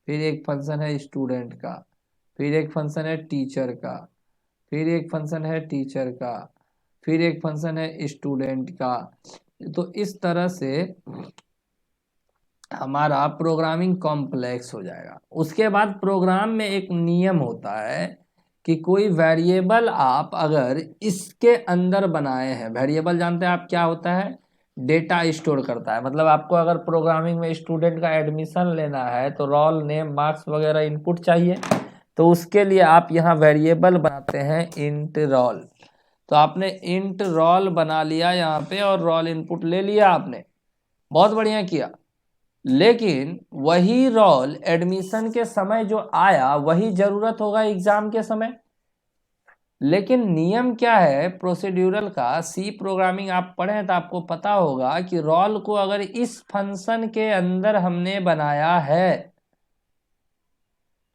फिर एक फंक्शन है स्टूडेंट का, फिर एक फंक्शन है टीचर का, फिर एक फंक्शन है टीचर का, फिर एक फंक्शन है स्टूडेंट का। तो इस तरह से हमारा प्रोग्रामिंग कॉम्प्लेक्स हो जाएगा। उसके बाद प्रोग्राम में एक नियम होता है कि कोई वेरिएबल आप अगर इसके अंदर बनाए हैं, वेरिएबल जानते हैं आप क्या होता है, डेटा स्टोर करता है। मतलब आपको अगर प्रोग्रामिंग में स्टूडेंट का एडमिशन लेना है तो रोल नेम मार्क्स वगैरह इनपुट चाहिए, तो उसके लिए आप यहाँ वेरिएबल बनाते हैं इंट रोल। तो आपने इंट रोल बना लिया यहाँ पे और रोल इनपुट ले लिया आपने, बहुत बढ़िया किया। लेकिन वही रोल एडमिशन के समय जो आया वही जरूरत होगा एग्जाम के समय। लेकिन नियम क्या है प्रोसीड्यूरल का, सी प्रोग्रामिंग आप पढ़ें तो आपको पता होगा कि रोल को अगर इस फंक्शन के अंदर हमने बनाया है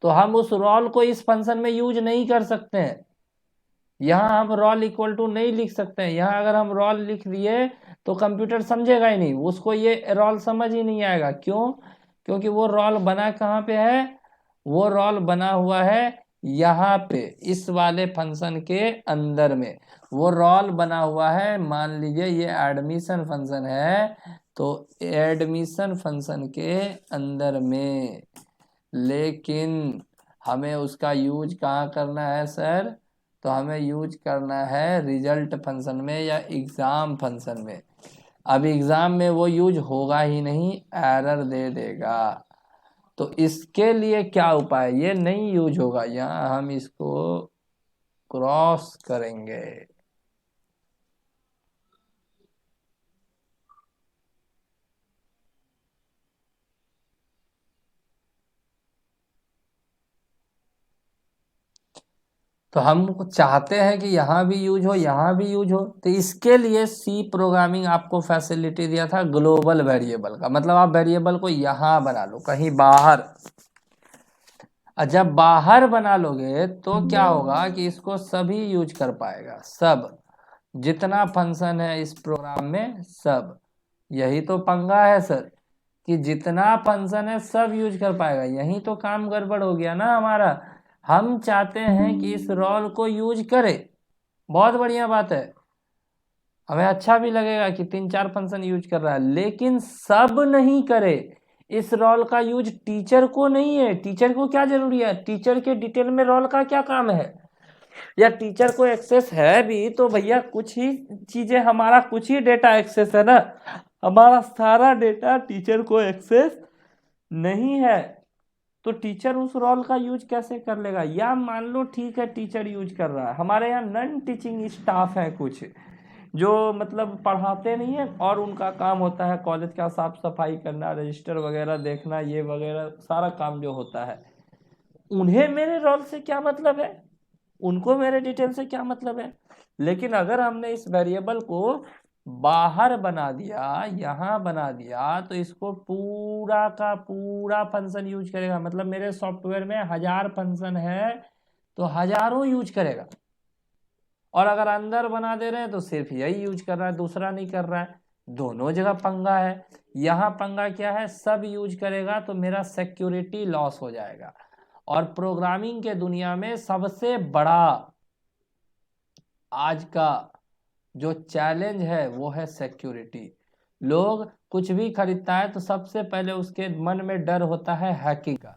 तो हम उस रोल को इस फंक्शन में यूज नहीं कर सकते हैं। यहाँ हम रोल इक्वल टू नहीं लिख सकते हैं। यहाँ अगर हम रोल लिख दिए तो कंप्यूटर समझेगा ही नहीं, उसको ये रोल समझ ही नहीं आएगा। क्यों? क्योंकि वो रोल बना कहाँ पे है, वो रोल बना हुआ है यहाँ पे इस वाले फंक्शन के अंदर में, वो रोल बना हुआ है। मान लीजिए ये एडमिशन फंक्शन है, तो एडमिशन फंक्शन के अंदर में, लेकिन हमें उसका यूज कहाँ करना है सर, तो हमें यूज करना है रिजल्ट फंक्शन में या एग्जाम फंक्शन में। अब एग्जाम में वो यूज होगा ही नहीं, एरर दे देगा। तो इसके लिए क्या उपाय, ये नहीं यूज होगा, यहाँ हम इसको क्रॉस करेंगे। तो हम चाहते हैं कि यहाँ भी यूज हो, यहाँ भी यूज हो, तो इसके लिए सी प्रोग्रामिंग आपको फैसिलिटी दिया था ग्लोबल वेरिएबल का। मतलब आप वेरिएबल को यहाँ बना लो कहीं बाहर, और जब बाहर बना लोगे तो क्या होगा कि इसको सभी यूज कर पाएगा, सब जितना फंक्शन है इस प्रोग्राम में सब। यही तो पंगा है सर, कि जितना फंक्शन है सब यूज कर पाएगा। यही तो काम गड़बड़ हो गया ना हमारा। हम चाहते हैं कि इस रोल को यूज करे, बहुत बढ़िया बात है, हमें अच्छा भी लगेगा कि 3-4 फंक्शन यूज कर रहा है, लेकिन सब नहीं करे। इस रोल का यूज टीचर को नहीं है। टीचर को क्या जरूरी है, टीचर के डिटेल में रोल का क्या काम है, या टीचर को एक्सेस है भी तो भैया कुछ ही चीजें, हमारा कुछ ही डेटा एक्सेस है ना, हमारा सारा डेटा टीचर को एक्सेस नहीं है। तो टीचर उस रोल का यूज कैसे कर लेगा? या मान लो ठीक है टीचर यूज कर रहा है, हमारे यहाँ नॉन टीचिंग स्टाफ है कुछ जो मतलब पढ़ाते नहीं है और उनका काम होता है कॉलेज का साफ सफाई करना, रजिस्टर वगैरह देखना, ये वगैरह सारा काम जो होता है, उन्हें मेरे रोल से क्या मतलब है? उनको मेरे डिटेल से क्या मतलब है। लेकिन अगर हमने इस वेरिएबल को बाहर बना दिया, यहाँ बना दिया, तो इसको पूरा का पूरा फंक्शन यूज करेगा। मतलब मेरे सॉफ्टवेयर में 1000 फंक्शन है तो हजारों यूज करेगा। और अगर अंदर बना दे रहे हैं तो सिर्फ यही यूज कर रहा है, दूसरा नहीं कर रहा है। दोनों जगह पंगा है। यहाँ पंगा क्या है, सब यूज करेगा तो मेरा सिक्योरिटी लॉस हो जाएगा। और प्रोग्रामिंग के दुनिया में सबसे बड़ा आज का जो चैलेंज है वो है सिक्योरिटी। लोग कुछ भी खरीदता है तो सबसे पहले उसके मन में डर होता है हैकिंग का,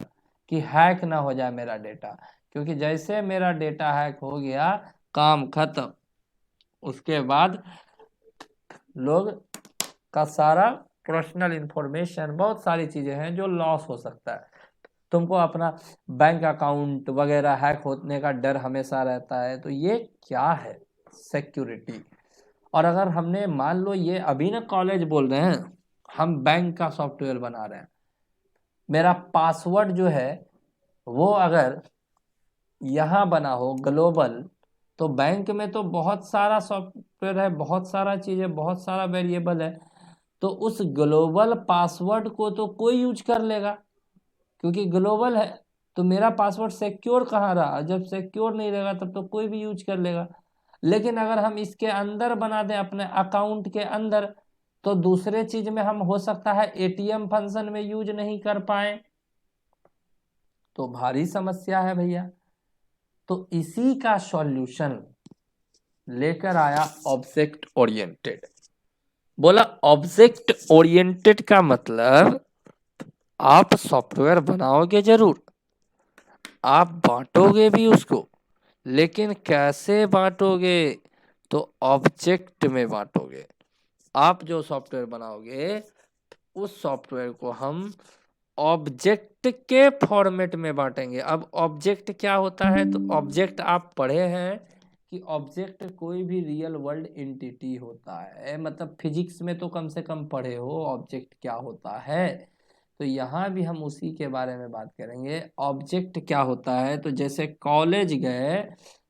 कि हैक ना हो जाए मेरा डेटा। क्योंकि जैसे मेरा डेटा हैक हो गया, काम खत्म। उसके बाद लोग का सारा पर्सनल इंफॉर्मेशन, बहुत सारी चीजें हैं जो लॉस हो सकता है। तुमको अपना बैंक अकाउंट वगैरह हैक होने का डर हमेशा रहता है। तो ये क्या है, सिक्योरिटी। और अगर हमने मान लो ये अभी ना कॉलेज बोल रहे हैं हम बैंक का सॉफ्टवेयर बना रहे हैं, मेरा पासवर्ड जो है वो अगर यहाँ बना हो ग्लोबल, तो बैंक में तो बहुत सारा सॉफ्टवेयर है, बहुत सारा चीज है, बहुत सारा वेरिएबल है। तो उस ग्लोबल पासवर्ड को तो कोई यूज कर लेगा, क्योंकि ग्लोबल है। तो मेरा पासवर्ड सिक्योर कहाँ रहा, जब सिक्योर नहीं रहेगा तब तो कोई भी यूज कर लेगा। लेकिन अगर हम इसके अंदर बना दें, अपने अकाउंट के अंदर, तो दूसरे चीज में हम हो सकता है एटीएम फंक्शन में यूज नहीं कर पाए, तो भारी समस्या है भैया। तो इसी का सॉल्यूशन लेकर आया ऑब्जेक्ट ओरिएंटेड। बोला ऑब्जेक्ट ओरिएंटेड का मतलब आप सॉफ्टवेयर बनाओगे जरूर, आप बांटोगे भी उसको, लेकिन कैसे बांटोगे, तो ऑब्जेक्ट में बांटोगे। आप जो सॉफ्टवेयर बनाओगे उस सॉफ्टवेयर को हम ऑब्जेक्ट के फॉर्मेट में बांटेंगे। अब ऑब्जेक्ट क्या होता है, तो ऑब्जेक्ट आप पढ़े हैं कि ऑब्जेक्ट कोई भी रियल वर्ल्ड एंटिटी होता है। मतलब फिजिक्स में तो कम से कम पढ़े हो ऑब्जेक्ट क्या होता है। तो यहाँ भी हम उसी के बारे में बात करेंगे, ऑब्जेक्ट क्या होता है। तो जैसे कॉलेज गए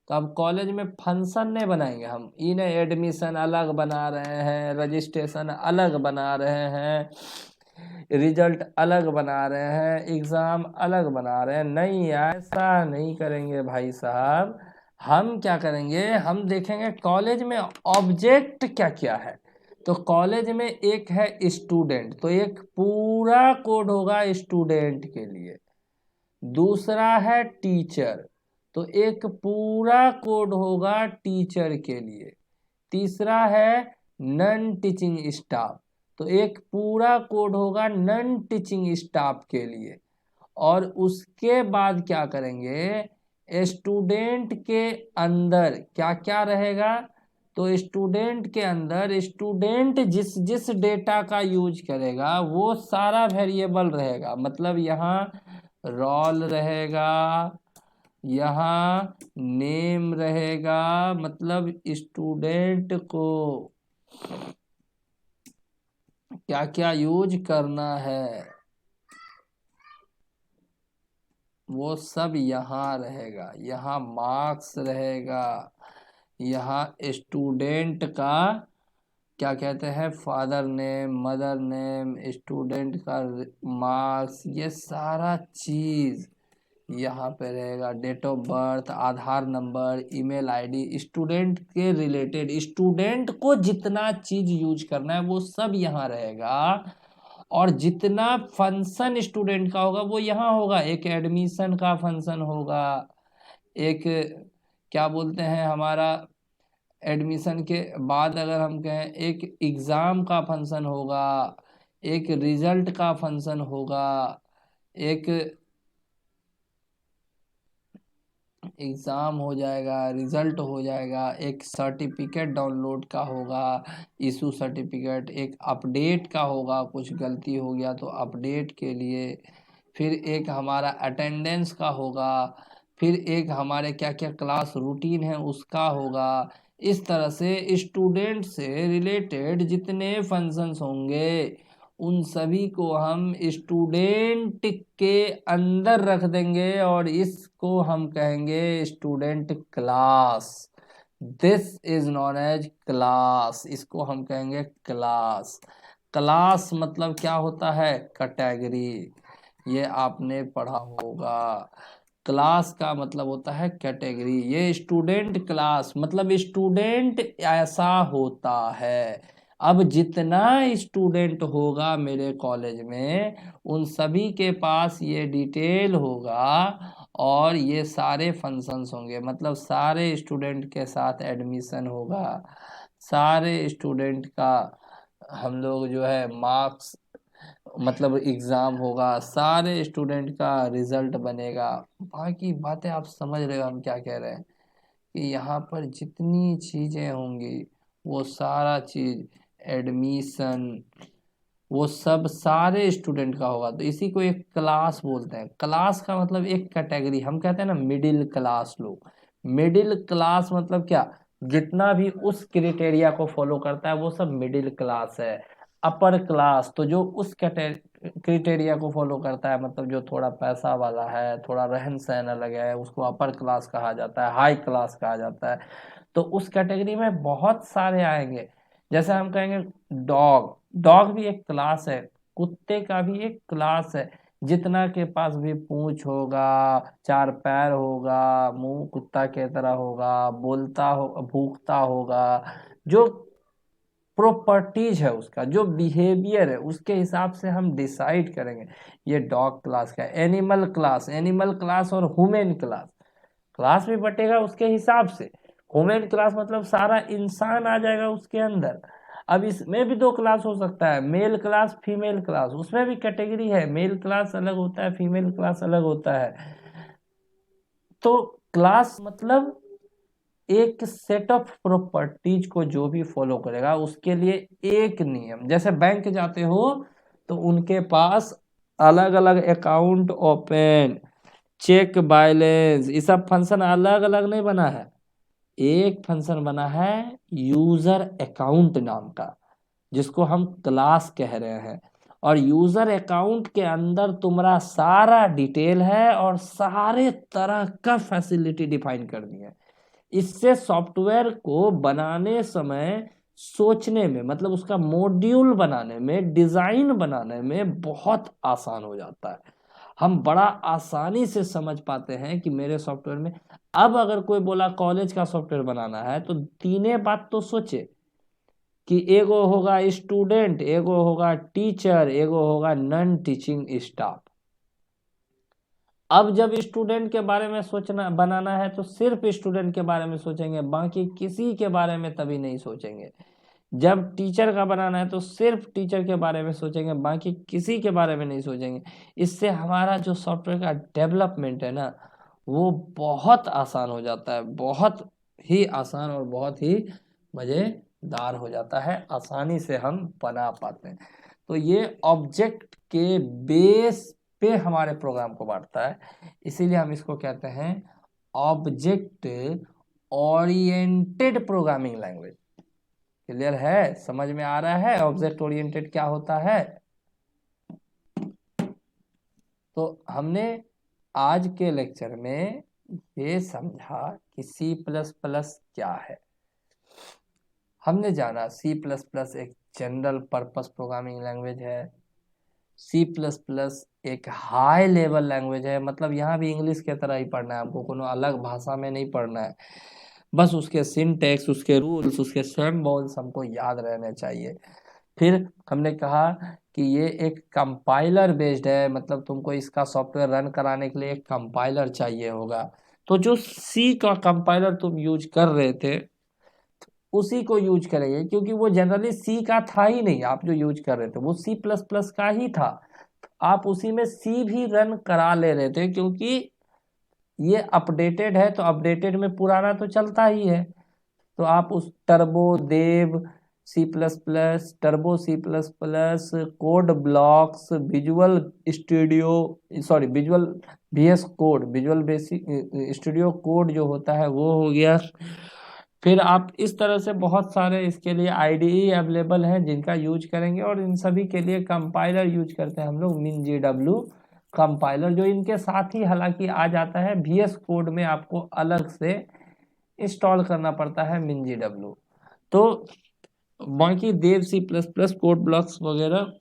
तो अब कॉलेज में फंक्शन नहीं बनाएंगे हम, इन्हें एडमिशन अलग बना रहे हैं, रजिस्ट्रेशन अलग बना रहे हैं, रिजल्ट अलग बना रहे हैं, एग्जाम अलग बना रहे हैं। नहीं, ऐसा नहीं करेंगे भाई साहब। हम क्या करेंगे, हम देखेंगे कॉलेज में ऑब्जेक्ट क्या क्या है। तो कॉलेज में एक है स्टूडेंट, तो एक पूरा कोड होगा स्टूडेंट के लिए। दूसरा है टीचर, तो एक पूरा कोड होगा टीचर के लिए। तीसरा है नॉन टीचिंग स्टाफ, तो एक पूरा कोड होगा नॉन टीचिंग स्टाफ के लिए। और उसके बाद क्या करेंगे, स्टूडेंट के अंदर क्या क्या रहेगा, तो स्टूडेंट के अंदर स्टूडेंट जिस जिस डेटा का यूज करेगा वो सारा वेरिएबल रहेगा। मतलब यहाँ रोल रहेगा, यहाँ नेम रहेगा, मतलब स्टूडेंट को क्या क्या यूज करना है वो सब यहाँ रहेगा। यहाँ मार्क्स रहेगा, यहाँ स्टूडेंट का क्या कहते हैं, father name, mother name, student का मार्क्स, ये सारा चीज यहाँ पे रहेगा। Date of birth, Aadhaar number, email ID, student के रिलेटेड स्टूडेंट को जितना चीज यूज करना है वो सब यहाँ रहेगा। और जितना फंक्शन स्टूडेंट का होगा वो यहाँ होगा। एक एडमिशन का फंक्शन होगा, एक क्या बोलते हैं हमारा एडमिशन के बाद अगर हम कहें एक एग्ज़ाम का फंक्शन होगा, एक रिजल्ट का फंक्शन होगा, एक एग्ज़ाम हो जाएगा, रिजल्ट हो जाएगा, एक सर्टिफिकेट डाउनलोड का होगा, इशू सर्टिफिकेट, एक अपडेट का होगा, कुछ गलती हो गया तो अपडेट के लिए, फिर एक हमारा अटेंडेंस का होगा, फिर एक हमारे क्या क्या क्लास रूटीन है उसका होगा। इस तरह से स्टूडेंट से रिलेटेड जितने फंक्शंस होंगे उन सभी को हम स्टूडेंट के अंदर रख देंगे और इसको हम कहेंगे student class. This is known as class, इसको हम कहेंगे क्लास। क्लास मतलब क्या होता है? कैटेगरी। ये आपने पढ़ा होगा। क्लास का मतलब होता है कैटेगरी। ये स्टूडेंट क्लास मतलब स्टूडेंट ऐसा होता है। अब जितना स्टूडेंट होगा मेरे कॉलेज में उन सभी के पास ये डिटेल होगा और ये सारे फंक्शंस होंगे, मतलब सारे स्टूडेंट के साथ एडमिशन होगा, सारे स्टूडेंट का हम लोग जो है मार्क्स मतलब एग्जाम होगा, सारे स्टूडेंट का रिजल्ट बनेगा। बाकी बातें आप समझ रहे हो हम क्या कह रहे हैं कि यहाँ पर जितनी चीजें होंगी वो सारा चीज एडमिशन वो सब सारे स्टूडेंट का होगा। तो इसी को एक क्लास बोलते हैं। क्लास का मतलब एक कैटेगरी, हम कहते हैं ना मिडिल क्लास लोग। मिडिल क्लास मतलब क्या? जितना भी उस क्राइटेरिया को फॉलो करता है वो सब मिडिल क्लास है। अपर क्लास तो जो उस क्राइटेरिया को फॉलो करता है, मतलब जो थोड़ा पैसा वाला है, थोड़ा रहन सहन अलग है, उसको अपर क्लास कहा जाता है, हाई क्लास कहा जाता है। तो उस कैटेगरी में बहुत सारे आएंगे। जैसे हम कहेंगे डॉग, डॉग भी एक क्लास है। कुत्ते का भी एक क्लास है। जितना के पास भी पूंछ होगा, चार पैर होगा, मुंह कुत्ता के तरह होगा, बोलता हो, भूखता होगा, जो प्रॉपर्टीज है उसका, जो बिहेवियर है उसके हिसाब से हम डिसाइड करेंगे ये डॉग क्लास का। एनिमल क्लास, एनिमल क्लास और ह्यूमन क्लास, क्लास भी बटेगा उसके हिसाब से। ह्यूमन क्लास मतलब सारा इंसान आ जाएगा उसके अंदर। अब इसमें भी दो क्लास हो सकता है, मेल क्लास फीमेल क्लास, उसमें भी कैटेगरी है। मेल क्लास अलग होता है, फीमेल क्लास अलग होता है। तो क्लास मतलब एक सेट ऑफ प्रॉपर्टीज को जो भी फॉलो करेगा उसके लिए एक नियम। जैसे बैंक जाते हो तो उनके पास अलग अलग अकाउंट ओपन, चेक बैलेंस, ये सब फंक्शन अलग अलग नहीं बना है। एक फंक्शन बना है यूजर अकाउंट नाम का, जिसको हम क्लास कह रहे हैं। और यूजर अकाउंट के अंदर तुम्हारा सारा डिटेल है और सारे तरह का फैसिलिटी डिफाइन कर दी है। इससे सॉफ्टवेयर को बनाने समय सोचने में, मतलब उसका मॉड्यूल बनाने में, डिजाइन बनाने में बहुत आसान हो जाता है। हम बड़ा आसानी से समझ पाते हैं कि मेरे सॉफ्टवेयर में। अब अगर कोई बोला कॉलेज का सॉफ्टवेयर बनाना है तो तीने बात तो सोचे कि एगो होगा स्टूडेंट, एगो होगा टीचर, एगो होगा नॉन टीचिंग स्टाफ। अब जब स्टूडेंट के बारे में सोचना बनाना है तो सिर्फ स्टूडेंट के बारे में सोचेंगे, बाकी किसी के बारे में तभी नहीं सोचेंगे। जब टीचर का बनाना है तो सिर्फ टीचर के बारे में सोचेंगे, बाकी किसी के बारे में नहीं सोचेंगे। इससे हमारा जो सॉफ्टवेयर का डेवलपमेंट है ना वो बहुत आसान हो जाता है, बहुत ही आसान और बहुत ही मजेदार हो जाता है, आसानी से हम बना पाते हैं। तो ये ऑब्जेक्ट के बेस पे हमारे प्रोग्राम को बांटता है, इसीलिए हम इसको कहते हैं object oriented programming language. Clear है? समझ में आ रहा है ऑब्जेक्ट ओरिएंटेड क्या होता है? तो हमने आज के लेक्चर में ये समझा कि सी प्लस प्लस क्या है। हमने जाना सी प्लस प्लस एक जनरल पर्पस प्रोग्रामिंग लैंग्वेज है। सी प्लस प्लस एक हाई लेवल लैंग्वेज है, मतलब यहाँ भी इंग्लिश के तरह ही पढ़ना है हमको, कोनो अलग भाषा में नहीं पढ़ना है। बस उसके सिंटैक्स, उसके रूल्स, उसके सिंबल्स हमको याद रहने चाहिए। फिर हमने कहा कि ये एक कंपाइलर बेस्ड है, मतलब तुमको इसका सॉफ्टवेयर रन कराने के लिए एक कंपाइलर चाहिए होगा। तो जो सी का कंपाइलर तुम यूज कर रहे थे उसी को यूज करेंगे, क्योंकि वो जनरली सी का था ही नहीं। आप जो यूज कर रहे थे वो सी प्लस प्लस का ही था, आप उसी में सी भी रन करा ले रहे थे, क्योंकि ये अपडेटेड है तो अपडेटेड में पुराना तो चलता ही है। तो आप उस Turbo Dev C plus plus, Turbo C plus plus, Code Blocks, Visual Studio, sorry Visual VS code, Visual Basic Studio Code जो होता है वो हो गया, फिर आप इस तरह से बहुत सारे इसके लिए आईडीई अवेलेबल हैं जिनका यूज करेंगे, और इन सभी के लिए कंपाइलर यूज करते हैं हम लोग, MinGW कंपाइलर, जो इनके साथ ही हालांकि आ जाता है। VS कोड में आपको अलग से इंस्टॉल करना पड़ता है MinGW। तो बाकी देव C++ कोड ब्लॉक्स वगैरह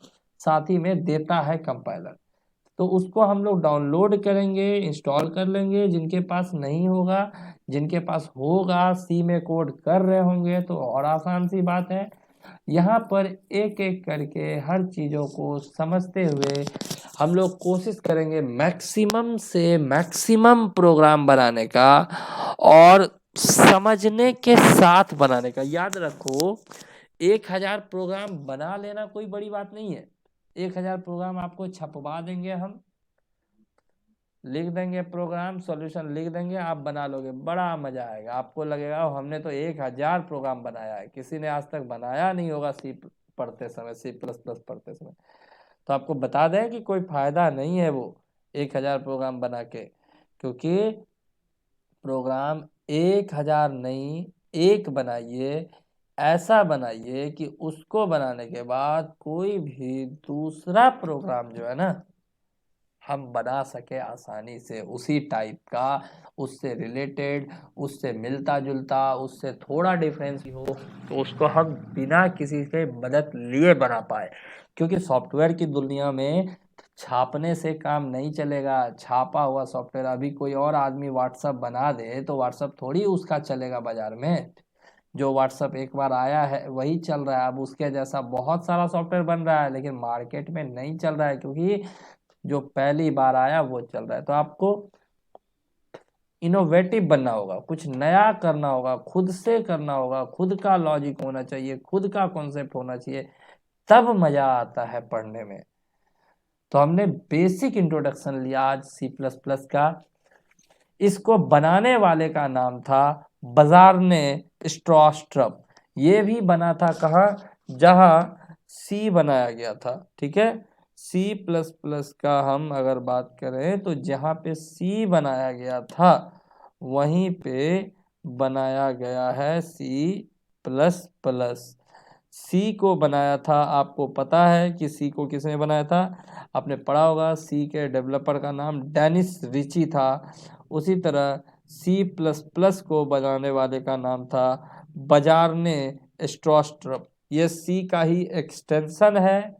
साथ ही में देता है कंपाइलर, तो उसको हम लोग डाउनलोड करेंगे, इंस्टॉल कर लेंगे। जिनके पास नहीं होगा, जिनके पास होगा, सी में कोड कर रहे होंगे, तो और आसान सी बात है। यहाँ पर एक एक करके हर चीज़ों को समझते हुए हम लोग कोशिश करेंगे मैक्सिमम से मैक्सिमम प्रोग्राम बनाने का और समझने के साथ बनाने का। याद रखो, 1000 प्रोग्राम बना लेना कोई बड़ी बात नहीं है। 1000 प्रोग्राम आपको छपवा देंगे, हम लिख देंगे प्रोग्राम, सॉल्यूशन लिख देंगे, आप बना लोगे, बड़ा मजा आएगा। आपको लगेगा हमने तो 1000 प्रोग्राम बनाया है, किसी ने आज तक बनाया नहीं होगा सी पढ़ते समय, C++ पढ़ते समय। तो आपको बता दें कि कोई फायदा नहीं है वो 1000 प्रोग्राम बना के, क्योंकि प्रोग्राम 1000 नहीं, एक बनाइए, ऐसा बनाइए कि उसको बनाने के बाद कोई भी दूसरा प्रोग्राम जो है ना, हम बना सके आसानी से उसी टाइप का, उससे रिलेटेड, उससे मिलता जुलता, उससे थोड़ा डिफरेंस हो, तो उसको हम बिना किसी के मदद लिए बना पाए। क्योंकि सॉफ्टवेयर की दुनिया में छापने से काम नहीं चलेगा। छापा हुआ सॉफ्टवेयर अभी कोई और आदमी व्हाट्सएप बना दे तो व्हाट्सएप थोड़ी उसका चलेगा बाजार में। जो व्हाट्सएप एक बार आया है वही चल रहा है। अब उसके जैसा बहुत सारा सॉफ्टवेयर बन रहा है, लेकिन मार्केट में नहीं चल रहा है, क्योंकि जो पहली बार आया वो चल रहा है। तो आपको इनोवेटिव बनना होगा, कुछ नया करना होगा, खुद से करना होगा, खुद का लॉजिक होना चाहिए, खुद का कॉन्सेप्ट होना चाहिए, तब मजा आता है पढ़ने में। तो हमने बेसिक इंट्रोडक्शन लिया आज C++ का। इसको बनाने वाले का नाम था बजार्ने स्ट्रॉस्ट्रप। ये भी बना था कहाँ, जहां सी बनाया गया था। ठीक है, C++ का हम अगर बात करें तो जहां पे सी बनाया गया था वहीं पे बनाया गया है C++। सी को बनाया था, आपको पता है कि सी को किसने बनाया था, आपने पढ़ा होगा, सी के डेवलपर का नाम डेनिस रिची था। उसी तरह C++ को बनाने वाले का नाम था बजार्ने स्ट्रॉस्ट्रप। ये सी का ही एक्सटेंशन है,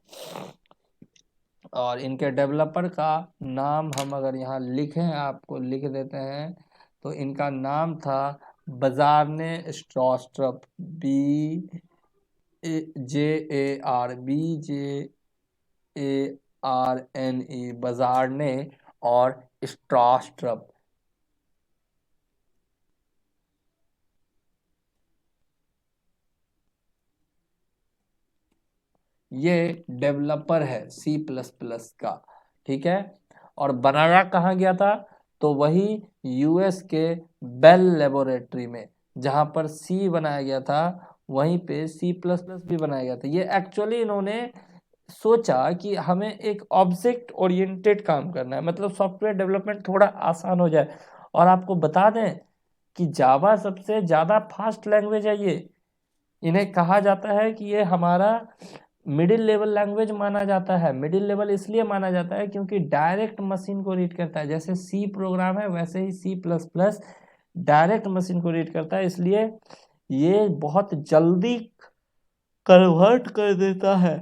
और इनके डेवलपर का नाम हम अगर यहाँ लिखें, आपको लिख देते हैं, तो इनका नाम था बजार्ने स्ट्रॉस्ट्रप, BJARNE, बजार्ने और स्ट्रॉस्ट्रप। ये डेवलपर है C++ का। ठीक है, और बनाया कहाँ गया था, तो वही US के बेल लेबोरेटरी में, जहां पर सी बनाया गया था वहीं पे C++ भी बनाया गया था। ये एक्चुअली इन्होंने सोचा कि हमें एक ऑब्जेक्ट ओरिएंटेड काम करना है, मतलब सॉफ्टवेयर डेवलपमेंट थोड़ा आसान हो जाए। और आपको बता दें कि जावा सबसे ज़्यादा फास्ट लैंग्वेज है ये। इन्हें कहा जाता है कि ये हमारा मिडिल लेवल लैंग्वेज माना जाता है। मिडिल लेवल इसलिए माना जाता है क्योंकि डायरेक्ट मशीन को रीड करता है। जैसे सी प्रोग्राम है वैसे ही C++ डायरेक्ट मशीन को रीड करता है, इसलिए ये बहुत जल्दी कन्वर्ट कर देता है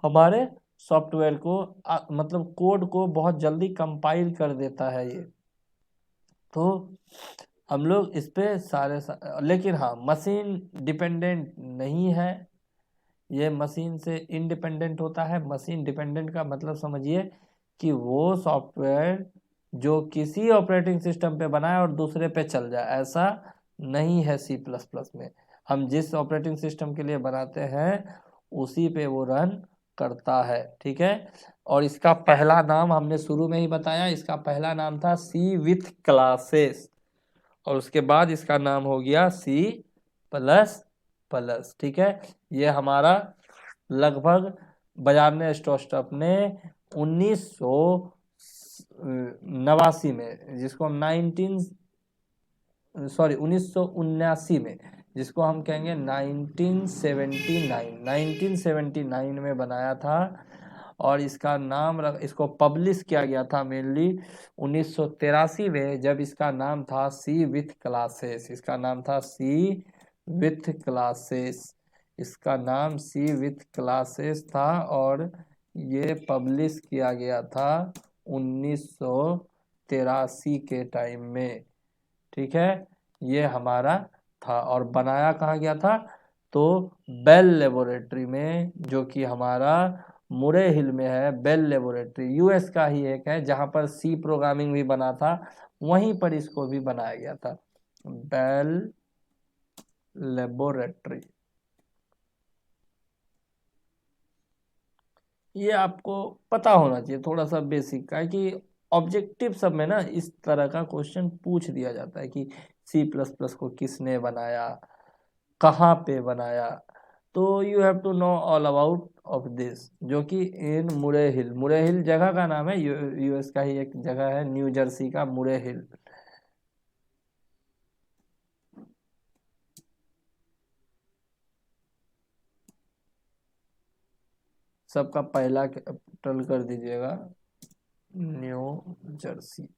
हमारे सॉफ्टवेयर को, मतलब कोड को बहुत जल्दी कंपाइल कर देता है ये। तो हम लोग इस पे लेकिन हाँ, मशीन डिपेंडेंट नहीं है, ये मशीन से इंडिपेंडेंट होता है। मशीन डिपेंडेंट का मतलब समझिए कि वो सॉफ्टवेयर जो किसी ऑपरेटिंग सिस्टम पे बना है और दूसरे पे चल जाए, ऐसा नहीं है C++ में। हम जिस ऑपरेटिंग सिस्टम के लिए बनाते हैं उसी पे वो रन करता है। ठीक है, और इसका पहला नाम हमने शुरू में ही बताया, इसका पहला नाम था C विथ क्लासेस, और उसके बाद इसका नाम हो गया C++। ठीक है, ये हमारा लगभग बजारने स्ट्रॉस्ट्रप ने 1989 में, जिसको हम सॉरी 1979 में, जिसको हम कहेंगे 1979 में बनाया था। और इसका नाम इसको पब्लिश किया गया था मेनली 1983 में, जब इसका नाम था सी विथ क्लासेस। इसका नाम था सी विथ क्लासेस। इसका नाम सी विथ क्लासेस था और ये पब्लिश किया गया था 1983 के टाइम में। ठीक है, ये हमारा था। और बनाया कहाँ गया था? तो बेल लेबोरेटरी में, जो कि हमारा मुरे हिल में है। बेल लेबोरेटरी यूएस का ही एक है, जहां पर सी प्रोग्रामिंग भी बना था, वहीं पर इसको भी बनाया गया था। बेल लेबोरेटरी, ये आपको पता होना चाहिए, थोड़ा सा बेसिक का है कि ऑब्जेक्टिव सब में ना इस तरह का क्वेश्चन पूछ दिया जाता है कि सी प्लस प्लस को किसने बनाया, कहाँ पे बनाया। तो you have to know all about of this, जो कि इन मुरे हिल, मुरे हिल जगह का नाम है, यूएस का ही एक जगह है, न्यू जर्सी का मुरे हिल। सबका पहला कैपिटल कर दीजिएगा, न्यू जर्सी।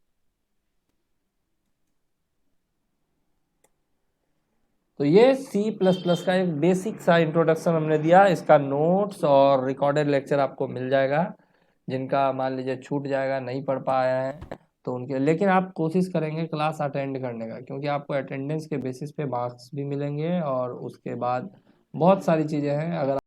तो ये सी प्लस प्लस का एक बेसिक सा इंट्रोडक्शन हमने दिया। इसका नोट्स और रिकॉर्डेड लेक्चर आपको मिल जाएगा, जिनका मान लीजिए छूट जाएगा, नहीं पढ़ पाए हैं तो उनके, लेकिन आप कोशिश करेंगे क्लास अटेंड करने का, क्योंकि आपको अटेंडेंस के बेसिस पे मार्क्स भी मिलेंगे और उसके बाद बहुत सारी चीज़ें हैं। अगर